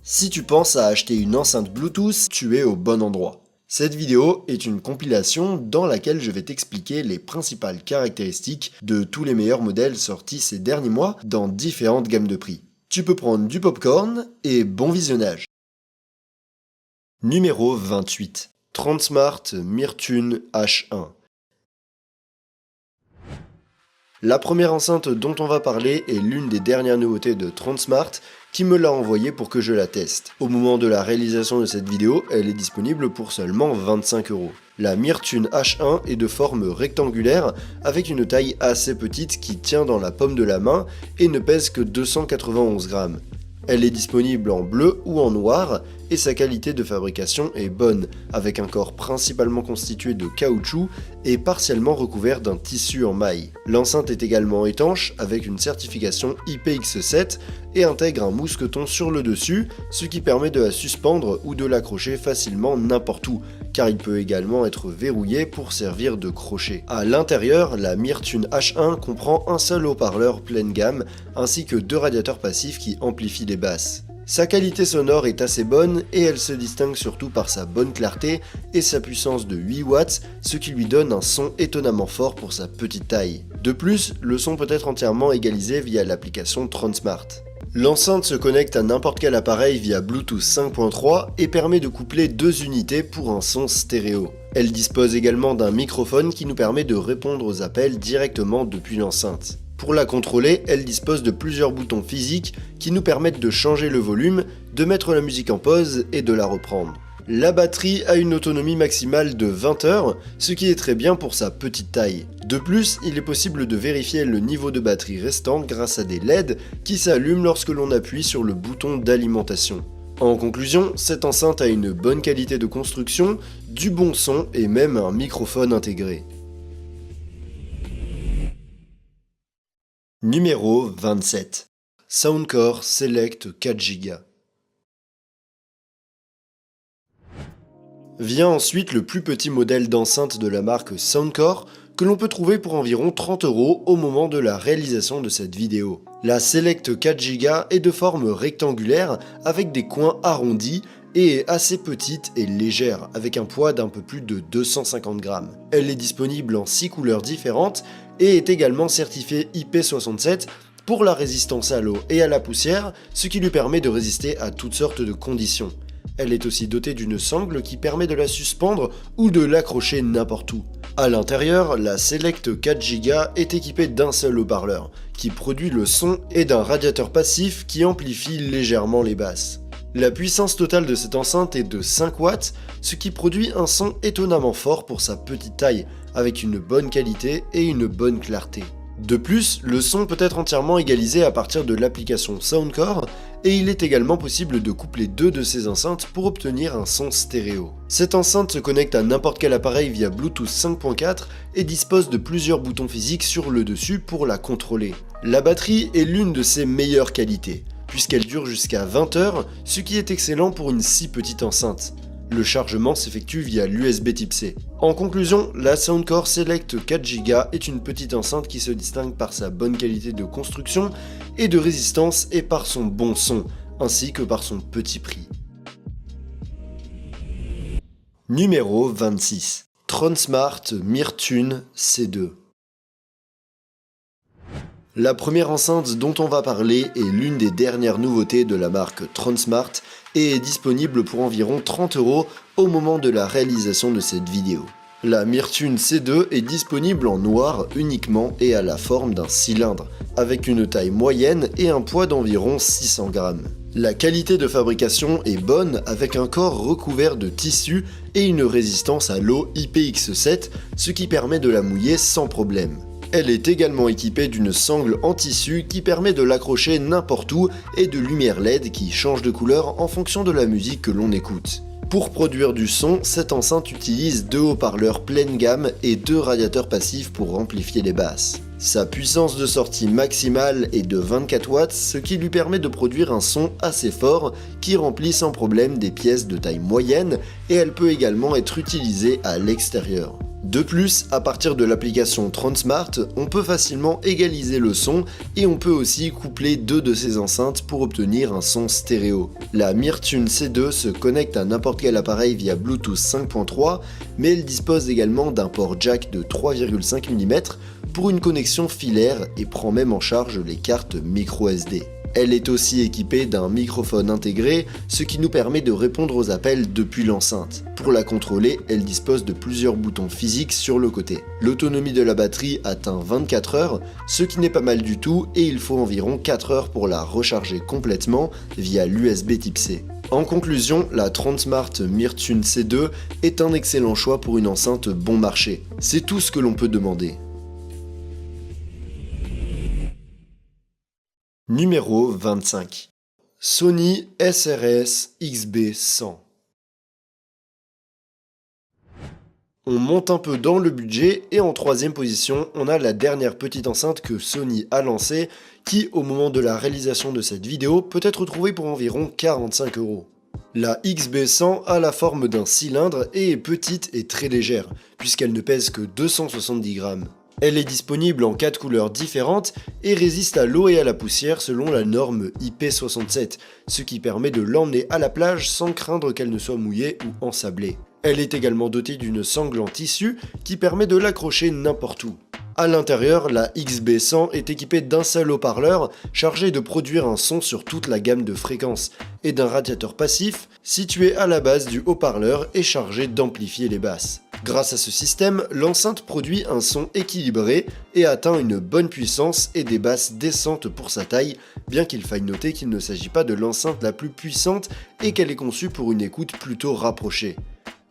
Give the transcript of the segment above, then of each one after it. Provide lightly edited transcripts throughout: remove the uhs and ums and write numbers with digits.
Si tu penses à acheter une enceinte Bluetooth, tu es au bon endroit. Cette vidéo est une compilation dans laquelle je vais t'expliquer les principales caractéristiques de tous les meilleurs modèles sortis ces derniers mois dans différentes gammes de prix. Tu peux prendre du popcorn et bon visionnage. Numéro 28. Transmart Myrtune H1. La première enceinte dont on va parler est l'une des dernières nouveautés de Transmart qui me l'a envoyée pour que je la teste. Au moment de la réalisation de cette vidéo, elle est disponible pour seulement 25€. La Myrtune H1 est de forme rectangulaire avec une taille assez petite qui tient dans la paume de la main et ne pèse que 291 grammes. Elle est disponible en bleu ou en noir et sa qualité de fabrication est bonne, avec un corps principalement constitué de caoutchouc et partiellement recouvert d'un tissu en maille. L'enceinte est également étanche avec une certification IPX7 et intègre un mousqueton sur le dessus, ce qui permet de la suspendre ou de l'accrocher facilement n'importe où, car il peut également être verrouillé pour servir de crochet. À l'intérieur, la Myrtune H1 comprend un seul haut-parleur pleine gamme ainsi que deux radiateurs passifs qui amplifient les basses. Sa qualité sonore est assez bonne et elle se distingue surtout par sa bonne clarté et sa puissance de 8 watts, ce qui lui donne un son étonnamment fort pour sa petite taille. De plus, le son peut être entièrement égalisé via l'application Transmart. L'enceinte se connecte à n'importe quel appareil via Bluetooth 5.3 et permet de coupler deux unités pour un son stéréo. Elle dispose également d'un microphone qui nous permet de répondre aux appels directement depuis l'enceinte. Pour la contrôler, elle dispose de plusieurs boutons physiques qui nous permettent de changer le volume, de mettre la musique en pause et de la reprendre. La batterie a une autonomie maximale de 20 heures, ce qui est très bien pour sa petite taille. De plus, il est possible de vérifier le niveau de batterie restant grâce à des LED qui s'allument lorsque l'on appuie sur le bouton d'alimentation. En conclusion, cette enceinte a une bonne qualité de construction, du bon son et même un microphone intégré. Numéro 27. Soundcore Select 4Go. Vient ensuite le plus petit modèle d'enceinte de la marque Soundcore que l'on peut trouver pour environ 30€ au moment de la réalisation de cette vidéo. La Select 4Go est de forme rectangulaire avec des coins arrondis et est assez petite et légère avec un poids d'un peu plus de 250 grammes. Elle est disponible en 6 couleurs différentes et est également certifiée IP67 pour la résistance à l'eau et à la poussière, ce qui lui permet de résister à toutes sortes de conditions. Elle est aussi dotée d'une sangle qui permet de la suspendre ou de l'accrocher n'importe où. À l'intérieur, la Select 4Go est équipée d'un seul haut-parleur, qui produit le son, et d'un radiateur passif qui amplifie légèrement les basses. La puissance totale de cette enceinte est de 5 watts, ce qui produit un son étonnamment fort pour sa petite taille, avec une bonne qualité et une bonne clarté. De plus, le son peut être entièrement égalisé à partir de l'application Soundcore, et il est également possible de coupler deux de ces enceintes pour obtenir un son stéréo. Cette enceinte se connecte à n'importe quel appareil via Bluetooth 5.4 et dispose de plusieurs boutons physiques sur le dessus pour la contrôler. La batterie est l'une de ses meilleures qualités, puisqu'elle dure jusqu'à 20 heures, ce qui est excellent pour une si petite enceinte. Le chargement s'effectue via l'USB type C. En conclusion, la Soundcore Select 4Go est une petite enceinte qui se distingue par sa bonne qualité de construction et de résistance et par son bon son, ainsi que par son petit prix. Numéro 26. Transmart Myrtune C2. La première enceinte dont on va parler est l'une des dernières nouveautés de la marque Transmart et est disponible pour environ 30€ au moment de la réalisation de cette vidéo. La Myrtune C2 est disponible en noir uniquement et à la forme d'un cylindre, avec une taille moyenne et un poids d'environ 600 grammes. La qualité de fabrication est bonne avec un corps recouvert de tissu et une résistance à l'eau IPX7, ce qui permet de la mouiller sans problème. Elle est également équipée d'une sangle en tissu qui permet de l'accrocher n'importe où et de lumières LED qui changent de couleur en fonction de la musique que l'on écoute. Pour produire du son, cette enceinte utilise deux haut-parleurs pleine gamme et deux radiateurs passifs pour amplifier les basses. Sa puissance de sortie maximale est de 24 watts, ce qui lui permet de produire un son assez fort qui remplit sans problème des pièces de taille moyenne, et elle peut également être utilisée à l'extérieur. De plus, à partir de l'application Transmart, on peut facilement égaliser le son et on peut aussi coupler deux de ces enceintes pour obtenir un son stéréo. La Mirtune C2 se connecte à n'importe quel appareil via Bluetooth 5.3, mais elle dispose également d'un port jack de 3,5 mm pour une connexion filaire et prend même en charge les cartes micro-SD. Elle est aussi équipée d'un microphone intégré, ce qui nous permet de répondre aux appels depuis l'enceinte. Pour la contrôler, elle dispose de plusieurs boutons physiques sur le côté. L'autonomie de la batterie atteint 24 heures, ce qui n'est pas mal du tout, et il faut environ 4 heures pour la recharger complètement via l'USB Type C. En conclusion, la Transmart Mirtune C2 est un excellent choix pour une enceinte bon marché. C'est tout ce que l'on peut demander. Numéro 25. Sony SRS XB100. On monte un peu dans le budget et en troisième position, on a la dernière petite enceinte que Sony a lancée qui, au moment de la réalisation de cette vidéo, peut être trouvée pour environ 45 €. La XB100 a la forme d'un cylindre et est petite et très légère, puisqu'elle ne pèse que 270 grammes. Elle est disponible en 4 couleurs différentes et résiste à l'eau et à la poussière selon la norme IP67, ce qui permet de l'emmener à la plage sans craindre qu'elle ne soit mouillée ou ensablée. Elle est également dotée d'une sangle en tissu qui permet de l'accrocher n'importe où. À l'intérieur, la XB100 est équipée d'un seul haut-parleur chargé de produire un son sur toute la gamme de fréquences et d'un radiateur passif situé à la base du haut-parleur et chargé d'amplifier les basses. Grâce à ce système, l'enceinte produit un son équilibré et atteint une bonne puissance et des basses décentes pour sa taille, bien qu'il faille noter qu'il ne s'agit pas de l'enceinte la plus puissante et qu'elle est conçue pour une écoute plutôt rapprochée.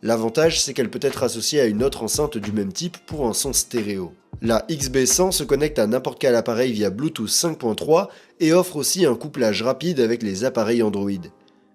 L'avantage, c'est qu'elle peut être associée à une autre enceinte du même type pour un son stéréo. La XB100 se connecte à n'importe quel appareil via Bluetooth 5.3 et offre aussi un couplage rapide avec les appareils Android.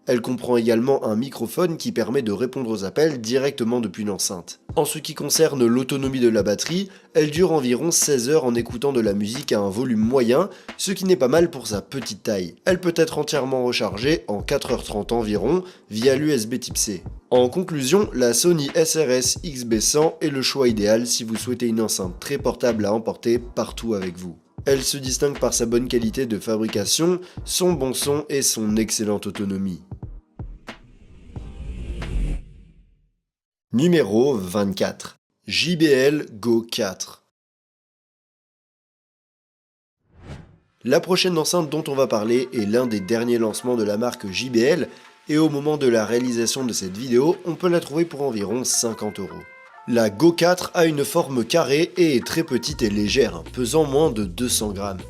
Elle comprend également un microphone qui permet de répondre aux appels directement depuis l'enceinte. En ce qui concerne l'autonomie de la batterie, elle dure environ 16 heures en écoutant de la musique à un volume moyen, ce qui n'est pas mal pour sa petite taille. Elle peut être entièrement rechargée en 4h30 environ via l'USB Type C. En conclusion, la Sony SRS XB100 est le choix idéal si vous souhaitez une enceinte très portable à emporter partout avec vous. Elle se distingue par sa bonne qualité de fabrication, son bon son et son excellente autonomie. Numéro 24. JBL Go 4. La prochaine enceinte dont on va parler est l'un des derniers lancements de la marque JBL et au moment de la réalisation de cette vidéo, on peut la trouver pour environ 50 €. La Go 4 a une forme carrée et est très petite et légère, pesant moins de 200 grammes.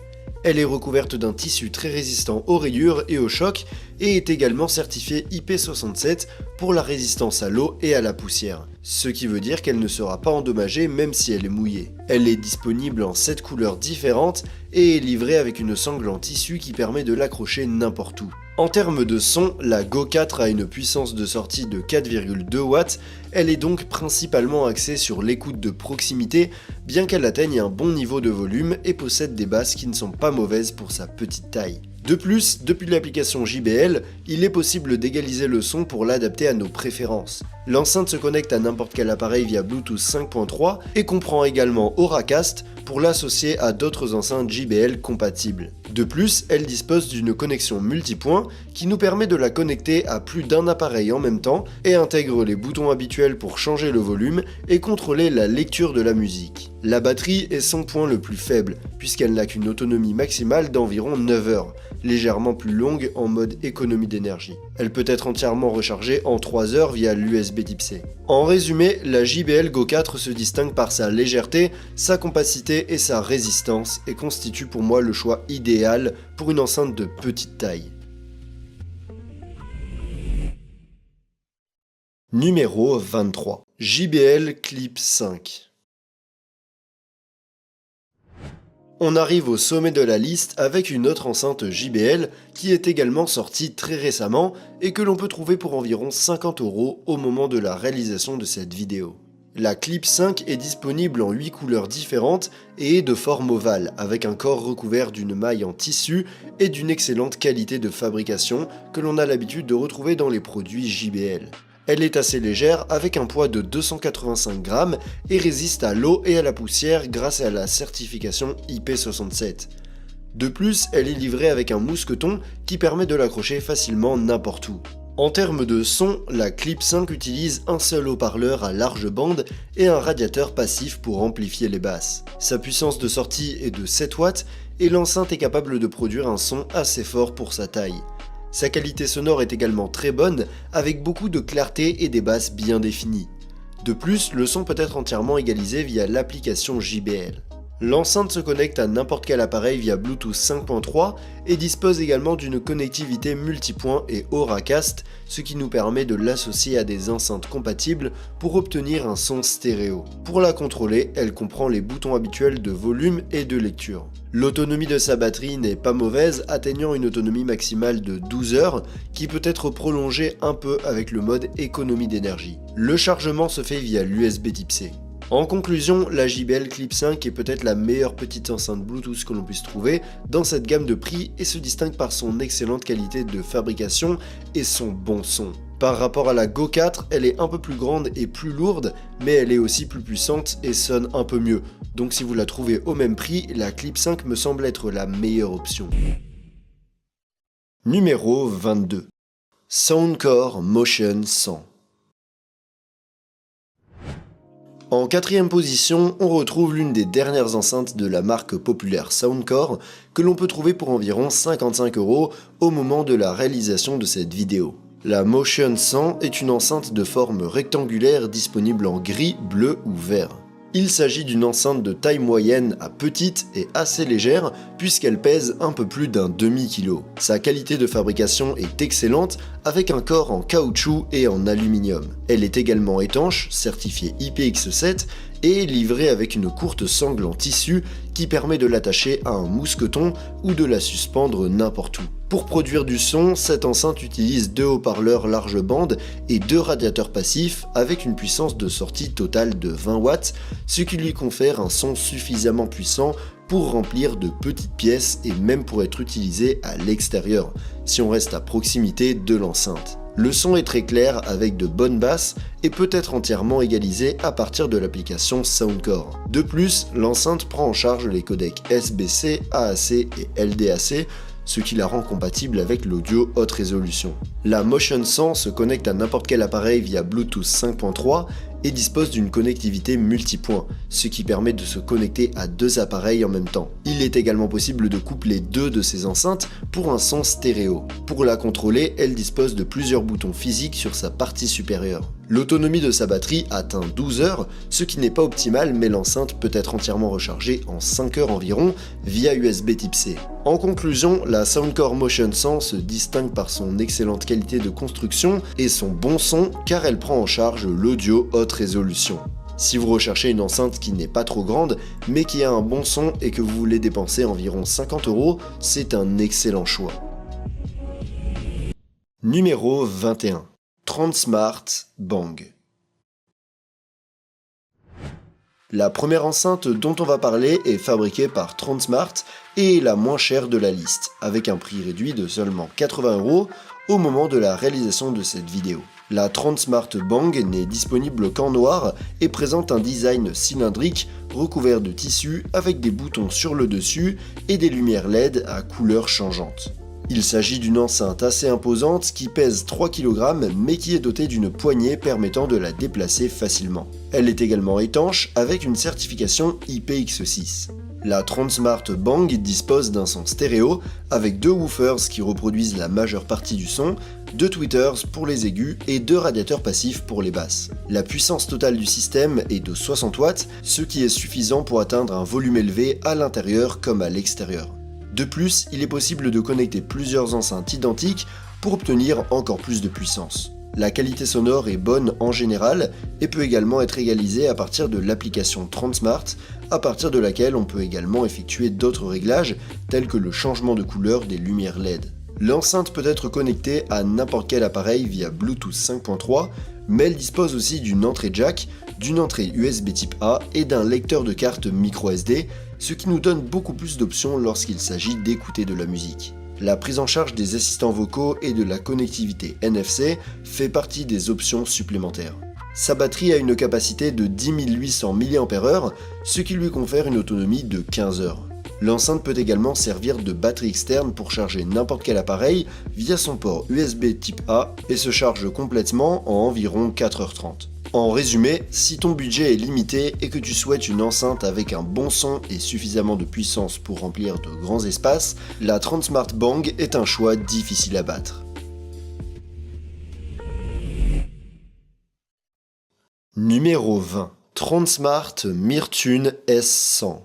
Elle est recouverte d'un tissu très résistant aux rayures et aux chocs et est également certifiée IP67 pour la résistance à l'eau et à la poussière, ce qui veut dire qu'elle ne sera pas endommagée même si elle est mouillée. Elle est disponible en 7 couleurs différentes et est livrée avec une sangle en tissu qui permet de l'accrocher n'importe où. En termes de son, la Go 4 a une puissance de sortie de 4,2 watts, elle est donc principalement axée sur l'écoute de proximité, bien qu'elle atteigne un bon niveau de volume et possède des basses qui ne sont pas mauvaises pour sa petite taille. De plus, depuis l'application JBL, il est possible d'égaliser le son pour l'adapter à nos préférences. L'enceinte se connecte à n'importe quel appareil via Bluetooth 5.3 et comprend également Auracast pour l'associer à d'autres enceintes JBL compatibles. De plus, elle dispose d'une connexion multipoint qui nous permet de la connecter à plus d'un appareil en même temps et intègre les boutons habituels pour changer le volume et contrôler la lecture de la musique. La batterie est son point le plus faible, puisqu'elle n'a qu'une autonomie maximale d'environ 9 heures, légèrement plus longue en mode économie d'énergie. Elle peut être entièrement rechargée en 3 heures via l'USB Type C. En résumé, la JBL Go 4 se distingue par sa légèreté, sa compacité et sa résistance et constitue pour moi le choix idéal pour une enceinte de petite taille. Numéro 23. JBL Clip 5. On arrive au sommet de la liste avec une autre enceinte JBL qui est également sortie très récemment et que l'on peut trouver pour environ 50 € au moment de la réalisation de cette vidéo. La Clip 5 est disponible en 8 couleurs différentes et est de forme ovale, avec un corps recouvert d'une maille en tissu et d'une excellente qualité de fabrication que l'on a l'habitude de retrouver dans les produits JBL. Elle est assez légère avec un poids de 285 grammes et résiste à l'eau et à la poussière grâce à la certification IP67. De plus, elle est livrée avec un mousqueton qui permet de l'accrocher facilement n'importe où. En termes de son, la Clip 5 utilise un seul haut-parleur à large bande et un radiateur passif pour amplifier les basses. Sa puissance de sortie est de 7 watts et l'enceinte est capable de produire un son assez fort pour sa taille. Sa qualité sonore est également très bonne, avec beaucoup de clarté et des basses bien définies. De plus, le son peut être entièrement égalisé via l'application JBL. L'enceinte se connecte à n'importe quel appareil via Bluetooth 5.3 et dispose également d'une connectivité multipoint et Auracast, ce qui nous permet de l'associer à des enceintes compatibles pour obtenir un son stéréo. Pour la contrôler, elle comprend les boutons habituels de volume et de lecture. L'autonomie de sa batterie n'est pas mauvaise, atteignant une autonomie maximale de 12 heures, qui peut être prolongée un peu avec le mode économie d'énergie. Le chargement se fait via l'USB Type C. En conclusion, la JBL Clip 5 est peut-être la meilleure petite enceinte Bluetooth que l'on puisse trouver dans cette gamme de prix et se distingue par son excellente qualité de fabrication et son bon son. Par rapport à la Go 4, elle est un peu plus grande et plus lourde, mais elle est aussi plus puissante et sonne un peu mieux. Donc si vous la trouvez au même prix, la Clip 5 me semble être la meilleure option. Numéro 22. Soundcore Motion 100. En quatrième position, on retrouve l'une des dernières enceintes de la marque populaire Soundcore que l'on peut trouver pour environ 55 € au moment de la réalisation de cette vidéo. La Motion 100 est une enceinte de forme rectangulaire disponible en gris, bleu ou vert. Il s'agit d'une enceinte de taille moyenne à petite et assez légère puisqu'elle pèse un peu plus d'un demi-kilo. Sa qualité de fabrication est excellente avec un corps en caoutchouc et en aluminium. Elle est également étanche, certifiée IPX7 et livrée avec une courte sangle en tissu qui permet de l'attacher à un mousqueton ou de la suspendre n'importe où. Pour produire du son, cette enceinte utilise 2 haut-parleurs large bande et 2 radiateurs passifs avec une puissance de sortie totale de 20 watts, ce qui lui confère un son suffisamment puissant pour remplir de petites pièces et même pour être utilisé à l'extérieur, si on reste à proximité de l'enceinte. Le son est très clair avec de bonnes basses et peut être entièrement égalisé à partir de l'application Soundcore. De plus, l'enceinte prend en charge les codecs SBC, AAC et LDAC, ce qui la rend compatible avec l'audio haute résolution. La Motion 100 se connecte à n'importe quel appareil via Bluetooth 5.3 et dispose d'une connectivité multipoint, ce qui permet de se connecter à 2 appareils en même temps. Il est également possible de coupler 2 de ces enceintes pour un son stéréo. Pour la contrôler, elle dispose de plusieurs boutons physiques sur sa partie supérieure. L'autonomie de sa batterie atteint 12 heures, ce qui n'est pas optimal, mais l'enceinte peut être entièrement rechargée en 5 heures environ via USB Type C. En conclusion, la Soundcore Motion 100 se distingue par son excellente qualité de construction et son bon son car elle prend en charge l'audio haute résolution. Si vous recherchez une enceinte qui n'est pas trop grande mais qui a un bon son et que vous voulez dépenser environ 50 €, c'est un excellent choix. Numéro 21. Transmart Bang. La première enceinte dont on va parler est fabriquée par Transmart et est la moins chère de la liste, avec un prix réduit de seulement 80 € au moment de la réalisation de cette vidéo. La Transmart Bang n'est disponible qu'en noir et présente un design cylindrique recouvert de tissu avec des boutons sur le dessus et des lumières LED à couleurs changeantes. Il s'agit d'une enceinte assez imposante qui pèse 3 kg mais qui est dotée d'une poignée permettant de la déplacer facilement. Elle est également étanche avec une certification IPX6. La Transmart Bang dispose d'un son stéréo avec 2 woofers qui reproduisent la majeure partie du son, 2 tweeters pour les aigus et 2 radiateurs passifs pour les basses. La puissance totale du système est de 60 watts, ce qui est suffisant pour atteindre un volume élevé à l'intérieur comme à l'extérieur. De plus, il est possible de connecter plusieurs enceintes identiques pour obtenir encore plus de puissance. La qualité sonore est bonne en général et peut également être égalisée à partir de l'application Transmart, à partir de laquelle on peut également effectuer d'autres réglages tels que le changement de couleur des lumières LED. L'enceinte peut être connectée à n'importe quel appareil via Bluetooth 5.3, mais elle dispose aussi d'une entrée jack, d'une entrée USB type A et d'un lecteur de carte microSD, ce qui nous donne beaucoup plus d'options lorsqu'il s'agit d'écouter de la musique. La prise en charge des assistants vocaux et de la connectivité NFC fait partie des options supplémentaires. Sa batterie a une capacité de 10 800 mAh, ce qui lui confère une autonomie de 15 heures. L'enceinte peut également servir de batterie externe pour charger n'importe quel appareil via son port USB type A et se charge complètement en environ 4h30. En résumé, si ton budget est limité et que tu souhaites une enceinte avec un bon son et suffisamment de puissance pour remplir de grands espaces, la Transmart Bang est un choix difficile à battre. Numéro 20. Transmart Mirtune S100.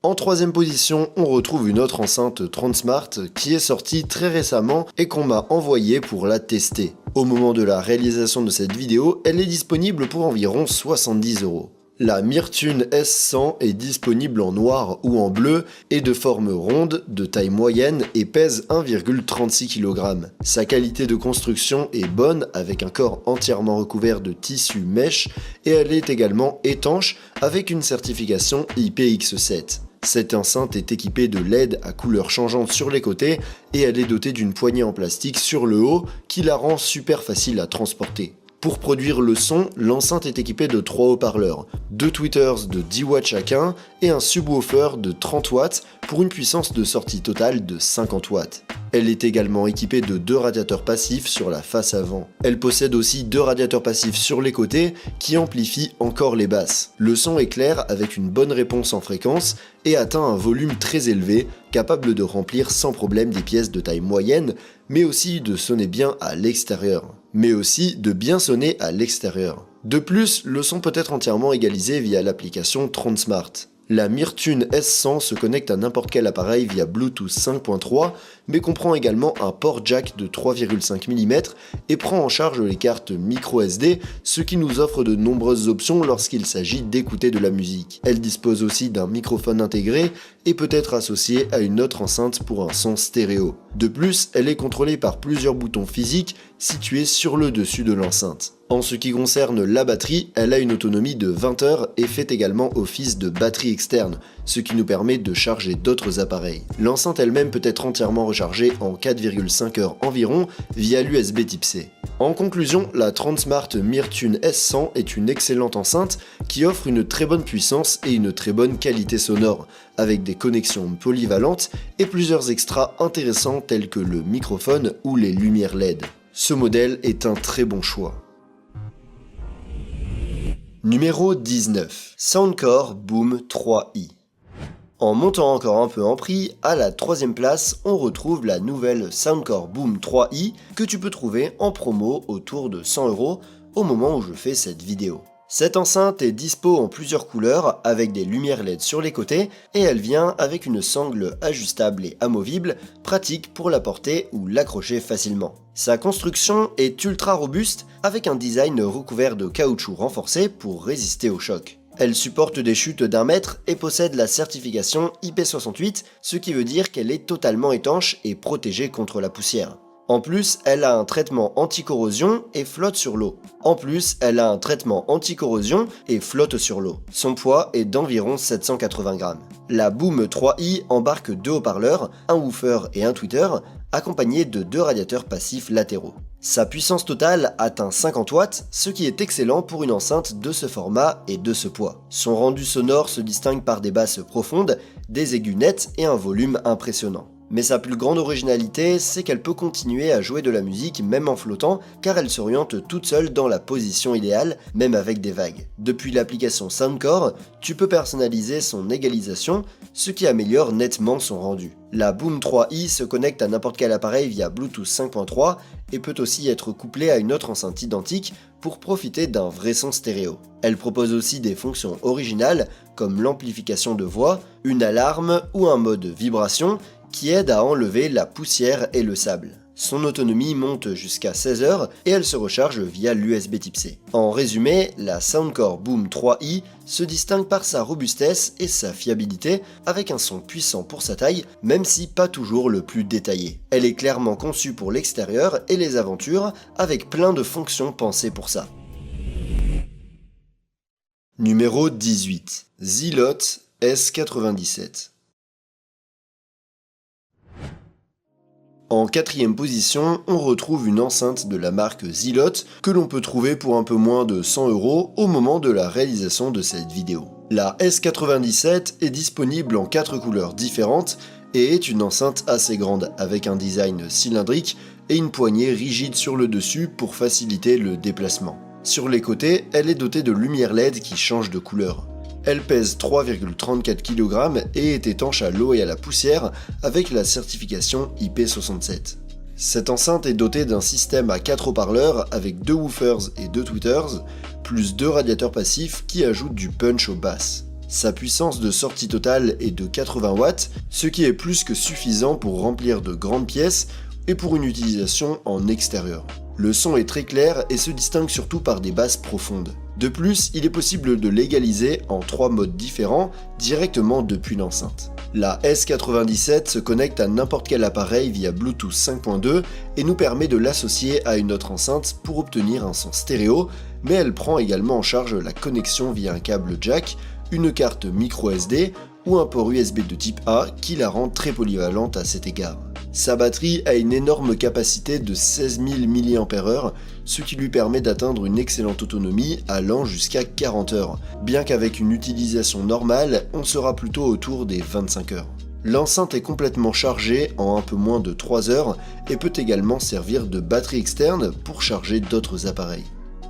En troisième position, on retrouve une autre enceinte Transmart qui est sortie très récemment et qu'on m'a envoyée pour la tester. Au moment de la réalisation de cette vidéo, elle est disponible pour environ 70 €. La Mirtune S100 est disponible en noir ou en bleu, est de forme ronde, de taille moyenne et pèse 1,36 kg. Sa qualité de construction est bonne avec un corps entièrement recouvert de tissu mèche et elle est également étanche avec une certification IPX7. Cette enceinte est équipée de LED à couleurs changeantes sur les côtés et elle est dotée d'une poignée en plastique sur le haut qui la rend super facile à transporter. Pour produire le son, l'enceinte est équipée de 3 haut-parleurs, 2 tweeters de 10 watts chacun et un subwoofer de 30 watts pour une puissance de sortie totale de 50 watts. Elle est également équipée de 2 radiateurs passifs sur la face avant. Elle possède aussi 2 radiateurs passifs sur les côtés qui amplifient encore les basses. Le son est clair avec une bonne réponse en fréquence et atteint un volume très élevé, capable de remplir sans problème des pièces de taille moyenne, mais aussi de sonner bien à l'extérieur. De plus, le son peut être entièrement égalisé via l'application Transmart. La Mirtune S100 se connecte à n'importe quel appareil via Bluetooth 5.3, mais comprend également un port jack de 3,5 mm et prend en charge les cartes microSD, ce qui nous offre de nombreuses options lorsqu'il s'agit d'écouter de la musique. Elle dispose aussi d'un microphone intégré et peut être associée à une autre enceinte pour un son stéréo. De plus, elle est contrôlée par plusieurs boutons physiques situés sur le dessus de l'enceinte. En ce qui concerne la batterie, elle a une autonomie de 20 heures et fait également office de batterie externe, ce qui nous permet de charger d'autres appareils. L'enceinte elle-même peut être entièrement rechargée en 4,5 heures environ via l'USB type C. En conclusion, la Transmart Mirtune S100 est une excellente enceinte qui offre une très bonne puissance et une très bonne qualité sonore, avec des connexions polyvalentes et plusieurs extras intéressants tels que le microphone ou les lumières LED. Ce modèle est un très bon choix. Numéro 19. Soundcore Boom 3i. En montant encore un peu en prix, à la troisième place, on retrouve la nouvelle Soundcore Boom 3i que tu peux trouver en promo autour de 100 € au moment où je fais cette vidéo. Cette enceinte est dispo en plusieurs couleurs avec des lumières LED sur les côtés et elle vient avec une sangle ajustable et amovible, pratique pour la porter ou l'accrocher facilement. Sa construction est ultra robuste avec un design recouvert de caoutchouc renforcé pour résister au choc. Elle supporte des chutes d'1 mètre et possède la certification IP68, ce qui veut dire qu'elle est totalement étanche et protégée contre la poussière. En plus, elle a un traitement anti-corrosion et flotte sur l'eau. Son poids est d'environ 780 grammes. La Boom 3i embarque 2 haut-parleurs, un woofer et un tweeter, accompagnés de 2 radiateurs passifs latéraux. Sa puissance totale atteint 50 watts, ce qui est excellent pour une enceinte de ce format et de ce poids. Son rendu sonore se distingue par des basses profondes, des aigus nets et un volume impressionnant. Mais sa plus grande originalité, c'est qu'elle peut continuer à jouer de la musique même en flottant, car elle s'oriente toute seule dans la position idéale, même avec des vagues. Depuis l'application Soundcore, tu peux personnaliser son égalisation, ce qui améliore nettement son rendu. La Boom 3i se connecte à n'importe quel appareil via Bluetooth 5.3 et peut aussi être couplée à une autre enceinte identique pour profiter d'un vrai son stéréo. Elle propose aussi des fonctions originales comme l'amplification de voix, une alarme ou un mode vibration qui aide à enlever la poussière et le sable. Son autonomie monte jusqu'à 16 heures et elle se recharge via l'USB Type C. En résumé, la Soundcore Boom 3i se distingue par sa robustesse et sa fiabilité avec un son puissant pour sa taille, même si pas toujours le plus détaillé. Elle est clairement conçue pour l'extérieur et les aventures avec plein de fonctions pensées pour ça. Numéro 18. Zilot S97. En quatrième position, on retrouve une enceinte de la marque Zilot que l'on peut trouver pour un peu moins de 100 € au moment de la réalisation de cette vidéo. La S97 est disponible en 4 couleurs différentes et est une enceinte assez grande avec un design cylindrique et une poignée rigide sur le dessus pour faciliter le déplacement. Sur les côtés, elle est dotée de lumière LED qui change de couleur. Elle pèse 3,34 kg et est étanche à l'eau et à la poussière avec la certification IP67. Cette enceinte est dotée d'un système à 4 haut-parleurs avec 2 woofers et 2 tweeters, plus 2 radiateurs passifs qui ajoutent du punch aux basses. Sa puissance de sortie totale est de 80 watts, ce qui est plus que suffisant pour remplir de grandes pièces et pour une utilisation en extérieur. Le son est très clair et se distingue surtout par des basses profondes. De plus, il est possible de l'égaliser en 3 modes différents directement depuis l'enceinte. La S97 se connecte à n'importe quel appareil via Bluetooth 5.2 et nous permet de l'associer à une autre enceinte pour obtenir un son stéréo, mais elle prend également en charge la connexion via un câble jack, une carte micro SD ou un port USB de type A qui la rend très polyvalente à cet égard. Sa batterie a une énorme capacité de 16 000 mAh, ce qui lui permet d'atteindre une excellente autonomie allant jusqu'à 40 heures, bien qu'avec une utilisation normale, on sera plutôt autour des 25 heures. L'enceinte est complètement chargée en un peu moins de 3 heures et peut également servir de batterie externe pour charger d'autres appareils.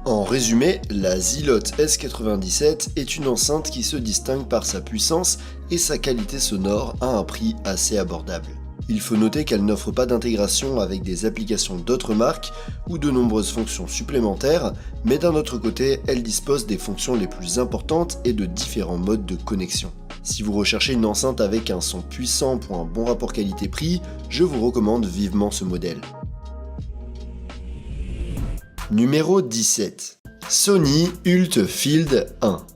En résumé, la Zilot S97 est une enceinte qui se distingue par sa puissance et sa qualité sonore à un prix assez abordable. Il faut noter qu'elle n'offre pas d'intégration avec des applications d'autres marques ou de nombreuses fonctions supplémentaires, mais d'un autre côté, elle dispose des fonctions les plus importantes et de différents modes de connexion. Si vous recherchez une enceinte avec un son puissant pour un bon rapport qualité-prix, je vous recommande vivement ce modèle. Numéro 17. Sony Ultfield 1.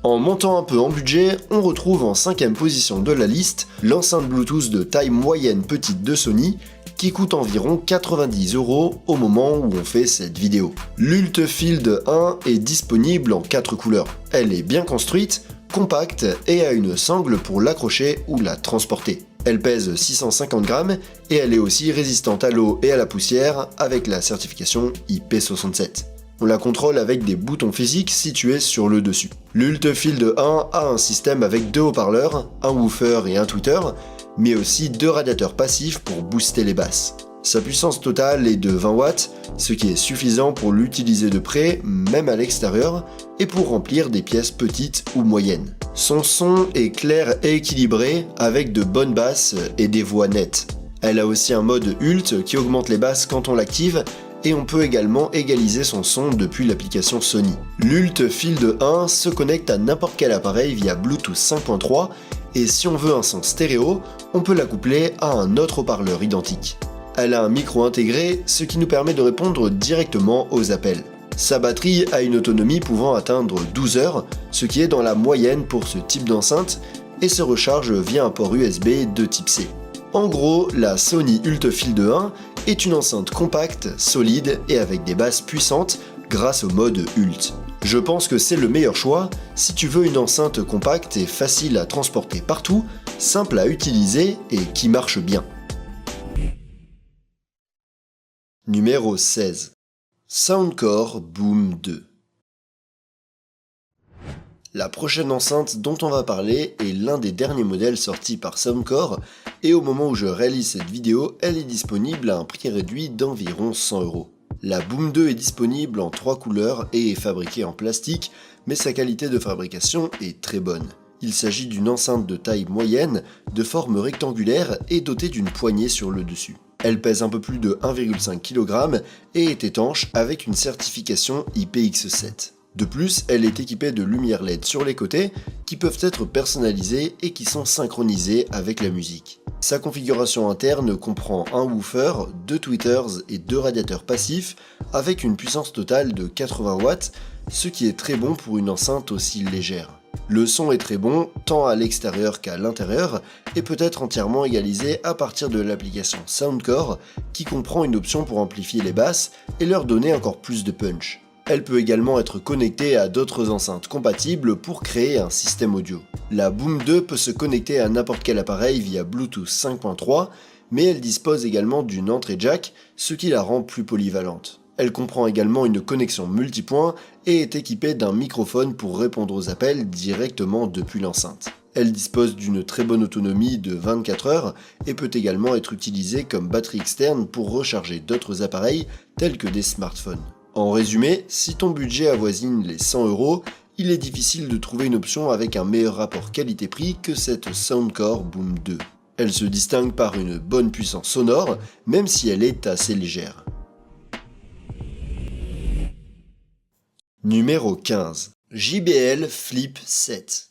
En montant un peu en budget, on retrouve en 5ème position de la liste l'enceinte Bluetooth de taille moyenne petite de Sony qui coûte environ 90 € au moment où on fait cette vidéo. L'Ultfield 1 est disponible en 4 couleurs. Elle est bien construite, compacte et a une sangle pour l'accrocher ou la transporter. Elle pèse 650 grammes et elle est aussi résistante à l'eau et à la poussière avec la certification IP67. On la contrôle avec des boutons physiques situés sur le dessus. L'Ultfield 1 a un système avec 2 haut-parleurs, un woofer et un tweeter, mais aussi 2 radiateurs passifs pour booster les basses. Sa puissance totale est de 20 watts, ce qui est suffisant pour l'utiliser de près, même à l'extérieur, et pour remplir des pièces petites ou moyennes. Son son est clair et équilibré, avec de bonnes basses et des voix nettes. Elle a aussi un mode Ult qui augmente les basses quand on l'active, et on peut également égaliser son son depuis l'application Sony. L'Ultfield 1 se connecte à n'importe quel appareil via Bluetooth 5.3 et si on veut un son stéréo, on peut la coupler à un autre haut-parleur identique. Elle a un micro intégré, ce qui nous permet de répondre directement aux appels. Sa batterie a une autonomie pouvant atteindre 12 heures, ce qui est dans la moyenne pour ce type d'enceinte, et se recharge via un port USB de type C. En gros, la Sony Ultfield 1 est une enceinte compacte, solide et avec des basses puissantes grâce au mode Ult. Je pense que c'est le meilleur choix si tu veux une enceinte compacte et facile à transporter partout, simple à utiliser et qui marche bien. Numéro 16. Soundcore Boom 2. La prochaine enceinte dont on va parler est l'un des derniers modèles sortis par Soundcore et au moment où je réalise cette vidéo, elle est disponible à un prix réduit d'environ 100 €. La Boom 2 est disponible en 3 couleurs et est fabriquée en plastique, mais sa qualité de fabrication est très bonne. Il s'agit d'une enceinte de taille moyenne, de forme rectangulaire et dotée d'une poignée sur le dessus. Elle pèse un peu plus de 1,5 kg et est étanche avec une certification IPX7. De plus, elle est équipée de lumières LED sur les côtés qui peuvent être personnalisées et qui sont synchronisées avec la musique. Sa configuration interne comprend un woofer, 2 tweeters et 2 radiateurs passifs avec une puissance totale de 80 watts, ce qui est très bon pour une enceinte aussi légère. Le son est très bon, tant à l'extérieur qu'à l'intérieur, et peut être entièrement égalisé à partir de l'application Soundcore, qui comprend une option pour amplifier les basses et leur donner encore plus de punch. Elle peut également être connectée à d'autres enceintes compatibles pour créer un système audio. La Boom 2 peut se connecter à n'importe quel appareil via Bluetooth 5.3, mais elle dispose également d'une entrée jack, ce qui la rend plus polyvalente. Elle comprend également une connexion multipoint et est équipée d'un microphone pour répondre aux appels directement depuis l'enceinte. Elle dispose d'une très bonne autonomie de 24 heures et peut également être utilisée comme batterie externe pour recharger d'autres appareils tels que des smartphones. En résumé, si ton budget avoisine les 100 €, il est difficile de trouver une option avec un meilleur rapport qualité-prix que cette Soundcore Boom 2. Elle se distingue par une bonne puissance sonore, même si elle est assez légère. Numéro 15. JBL Flip 7.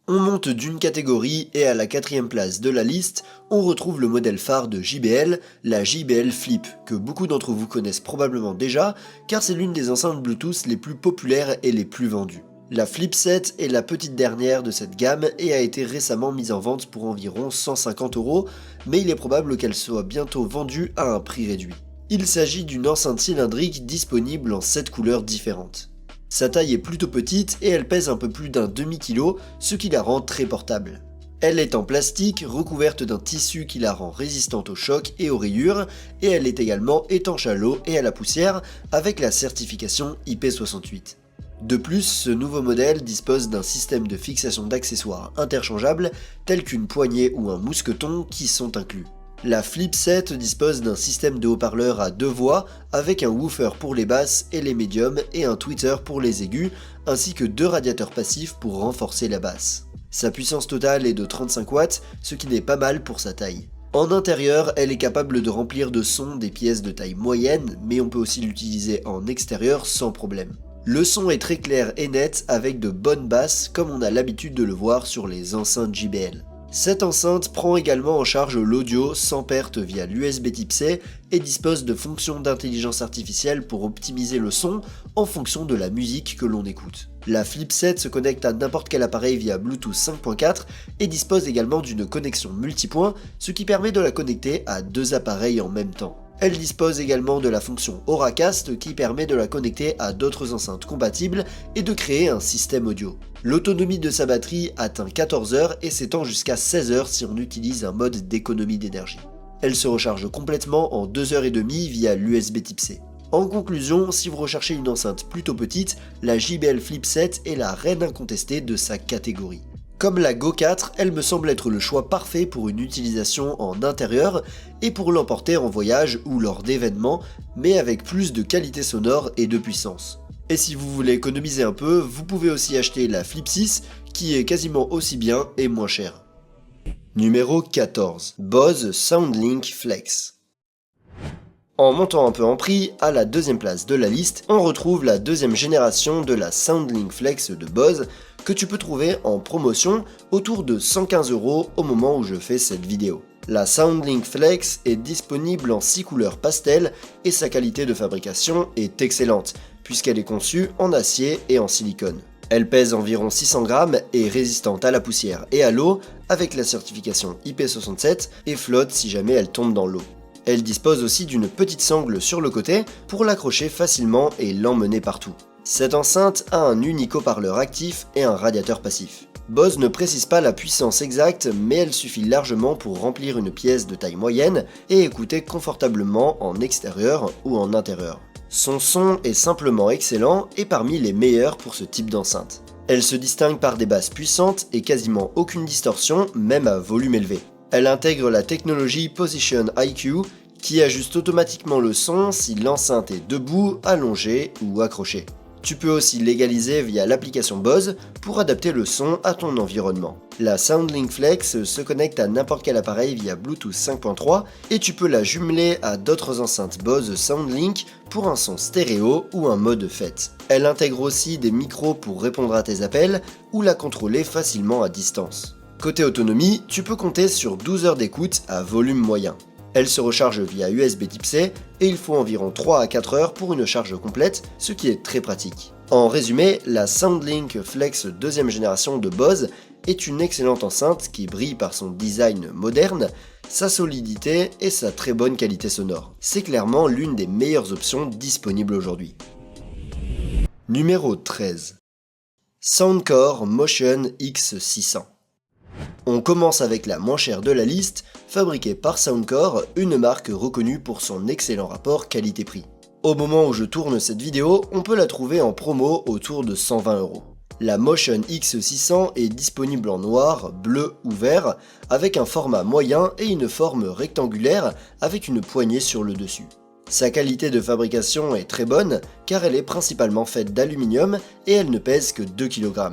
On monte d'une catégorie et à la 4e place de la liste, on retrouve le modèle phare de JBL, la JBL Flip, que beaucoup d'entre vous connaissent probablement déjà, car c'est l'une des enceintes Bluetooth les plus populaires et les plus vendues. La Flip 7 est la petite dernière de cette gamme et a été récemment mise en vente pour environ 150 €, mais il est probable qu'elle soit bientôt vendue à un prix réduit. Il s'agit d'une enceinte cylindrique disponible en 7 couleurs différentes. Sa taille est plutôt petite et elle pèse un peu plus d'un demi-kilo, ce qui la rend très portable. Elle est en plastique, recouverte d'un tissu qui la rend résistante aux chocs et aux rayures, et elle est également étanche à l'eau et à la poussière avec la certification IP68. De plus, ce nouveau modèle dispose d'un système de fixation d'accessoires interchangeables tels qu'une poignée ou un mousqueton qui sont inclus. La Flip 7 dispose d'un système de haut-parleurs à 2 voix avec un woofer pour les basses et les médiums et un tweeter pour les aigus, ainsi que 2 radiateurs passifs pour renforcer la basse. Sa puissance totale est de 35 watts, ce qui n'est pas mal pour sa taille. En intérieur, elle est capable de remplir de son des pièces de taille moyenne, mais on peut aussi l'utiliser en extérieur sans problème. Le son est très clair et net avec de bonnes basses comme on a l'habitude de le voir sur les enceintes JBL. Cette enceinte prend également en charge l'audio sans perte via l'USB Type C et dispose de fonctions d'intelligence artificielle pour optimiser le son en fonction de la musique que l'on écoute. La Flip 7 se connecte à n'importe quel appareil via Bluetooth 5.4 et dispose également d'une connexion multipoint, ce qui permet de la connecter à 2 appareils en même temps. Elle dispose également de la fonction Auracast qui permet de la connecter à d'autres enceintes compatibles et de créer un système audio. L'autonomie de sa batterie atteint 14 heures et s'étend jusqu'à 16 heures si on utilise un mode d'économie d'énergie. Elle se recharge complètement en 2 heures et demie via l'USB Type C. En conclusion, si vous recherchez une enceinte plutôt petite, la JBL Flip 7 est la reine incontestée de sa catégorie. Comme la Go 4, elle me semble être le choix parfait pour une utilisation en intérieur et pour l'emporter en voyage ou lors d'événements, mais avec plus de qualité sonore et de puissance. Et si vous voulez économiser un peu, vous pouvez aussi acheter la Flip 6 qui est quasiment aussi bien et moins chère. Numéro 14. Bose SoundLink Flex. En montant un peu en prix, à la 2e place de la liste, on retrouve la 2e génération de la SoundLink Flex de Bose que tu peux trouver en promotion autour de 115 € au moment où je fais cette vidéo. La SoundLink Flex est disponible en 6 couleurs pastel et sa qualité de fabrication est excellente puisqu'elle est conçue en acier et en silicone. Elle pèse environ 600 grammes et est résistante à la poussière et à l'eau avec la certification IP67 et flotte si jamais elle tombe dans l'eau. Elle dispose aussi d'une petite sangle sur le côté pour l'accrocher facilement et l'emmener partout. Cette enceinte a un unique haut-parleur actif et un radiateur passif. Bose ne précise pas la puissance exacte, mais elle suffit largement pour remplir une pièce de taille moyenne et écouter confortablement en extérieur ou en intérieur. Son son est simplement excellent et parmi les meilleurs pour ce type d'enceinte. Elle se distingue par des basses puissantes et quasiment aucune distorsion, même à volume élevé. Elle intègre la technologie Position IQ qui ajuste automatiquement le son si l'enceinte est debout, allongée ou accrochée. Tu peux aussi l'égaliser via l'application Bose pour adapter le son à ton environnement. La SoundLink Flex se connecte à n'importe quel appareil via Bluetooth 5.3 et tu peux la jumeler à d'autres enceintes Bose SoundLink pour un son stéréo ou un mode fête. Elle intègre aussi des micros pour répondre à tes appels ou la contrôler facilement à distance. Côté autonomie, tu peux compter sur 12 heures d'écoute à volume moyen. Elle se recharge via USB Type C et il faut environ 3 à 4 heures pour une charge complète, ce qui est très pratique. En résumé, la SoundLink Flex deuxième génération de Bose est une excellente enceinte qui brille par son design moderne, sa solidité et sa très bonne qualité sonore. C'est clairement l'une des meilleures options disponibles aujourd'hui. Numéro 13. Soundcore Motion X600. On commence avec la moins chère de la liste, fabriquée par Soundcore, une marque reconnue pour son excellent rapport qualité-prix. Au moment où je tourne cette vidéo, on peut la trouver en promo autour de 120 €. La Motion X600 est disponible en noir, bleu ou vert, avec un format moyen et une forme rectangulaire avec une poignée sur le dessus. Sa qualité de fabrication est très bonne car elle est principalement faite d'aluminium et elle ne pèse que 2 kg.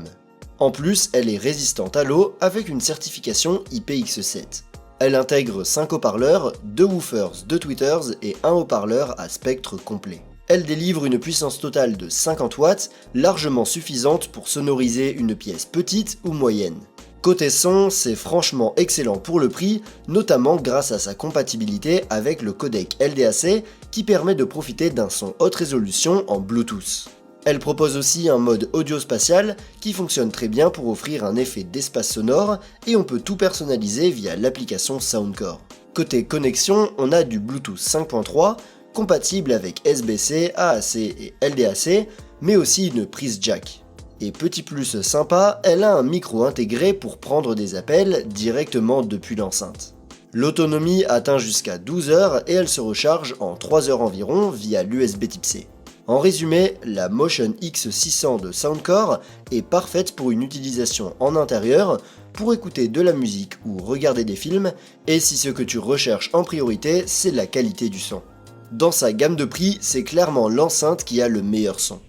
En plus, elle est résistante à l'eau avec une certification IPX7. Elle intègre 5 haut-parleurs, 2 woofers, 2 tweeters et un haut-parleur à spectre complet. Elle délivre une puissance totale de 50 watts, largement suffisante pour sonoriser une pièce petite ou moyenne. Côté son, c'est franchement excellent pour le prix, notamment grâce à sa compatibilité avec le codec LDAC qui permet de profiter d'un son haute résolution en Bluetooth. Elle propose aussi un mode audio spatial qui fonctionne très bien pour offrir un effet d'espace sonore et on peut tout personnaliser via l'application Soundcore. Côté connexion, on a du Bluetooth 5.3 compatible avec SBC, AAC et LDAC, mais aussi une prise jack. Et petit plus sympa, elle a un micro intégré pour prendre des appels directement depuis l'enceinte. L'autonomie atteint jusqu'à 12 heures et elle se recharge en 3 heures environ via l'USB Type C. En résumé, la Motion X600 de Soundcore est parfaite pour une utilisation en intérieur, pour écouter de la musique ou regarder des films, et si ce que tu recherches en priorité, c'est la qualité du son. Dans sa gamme de prix, c'est clairement l'enceinte qui a le meilleur son.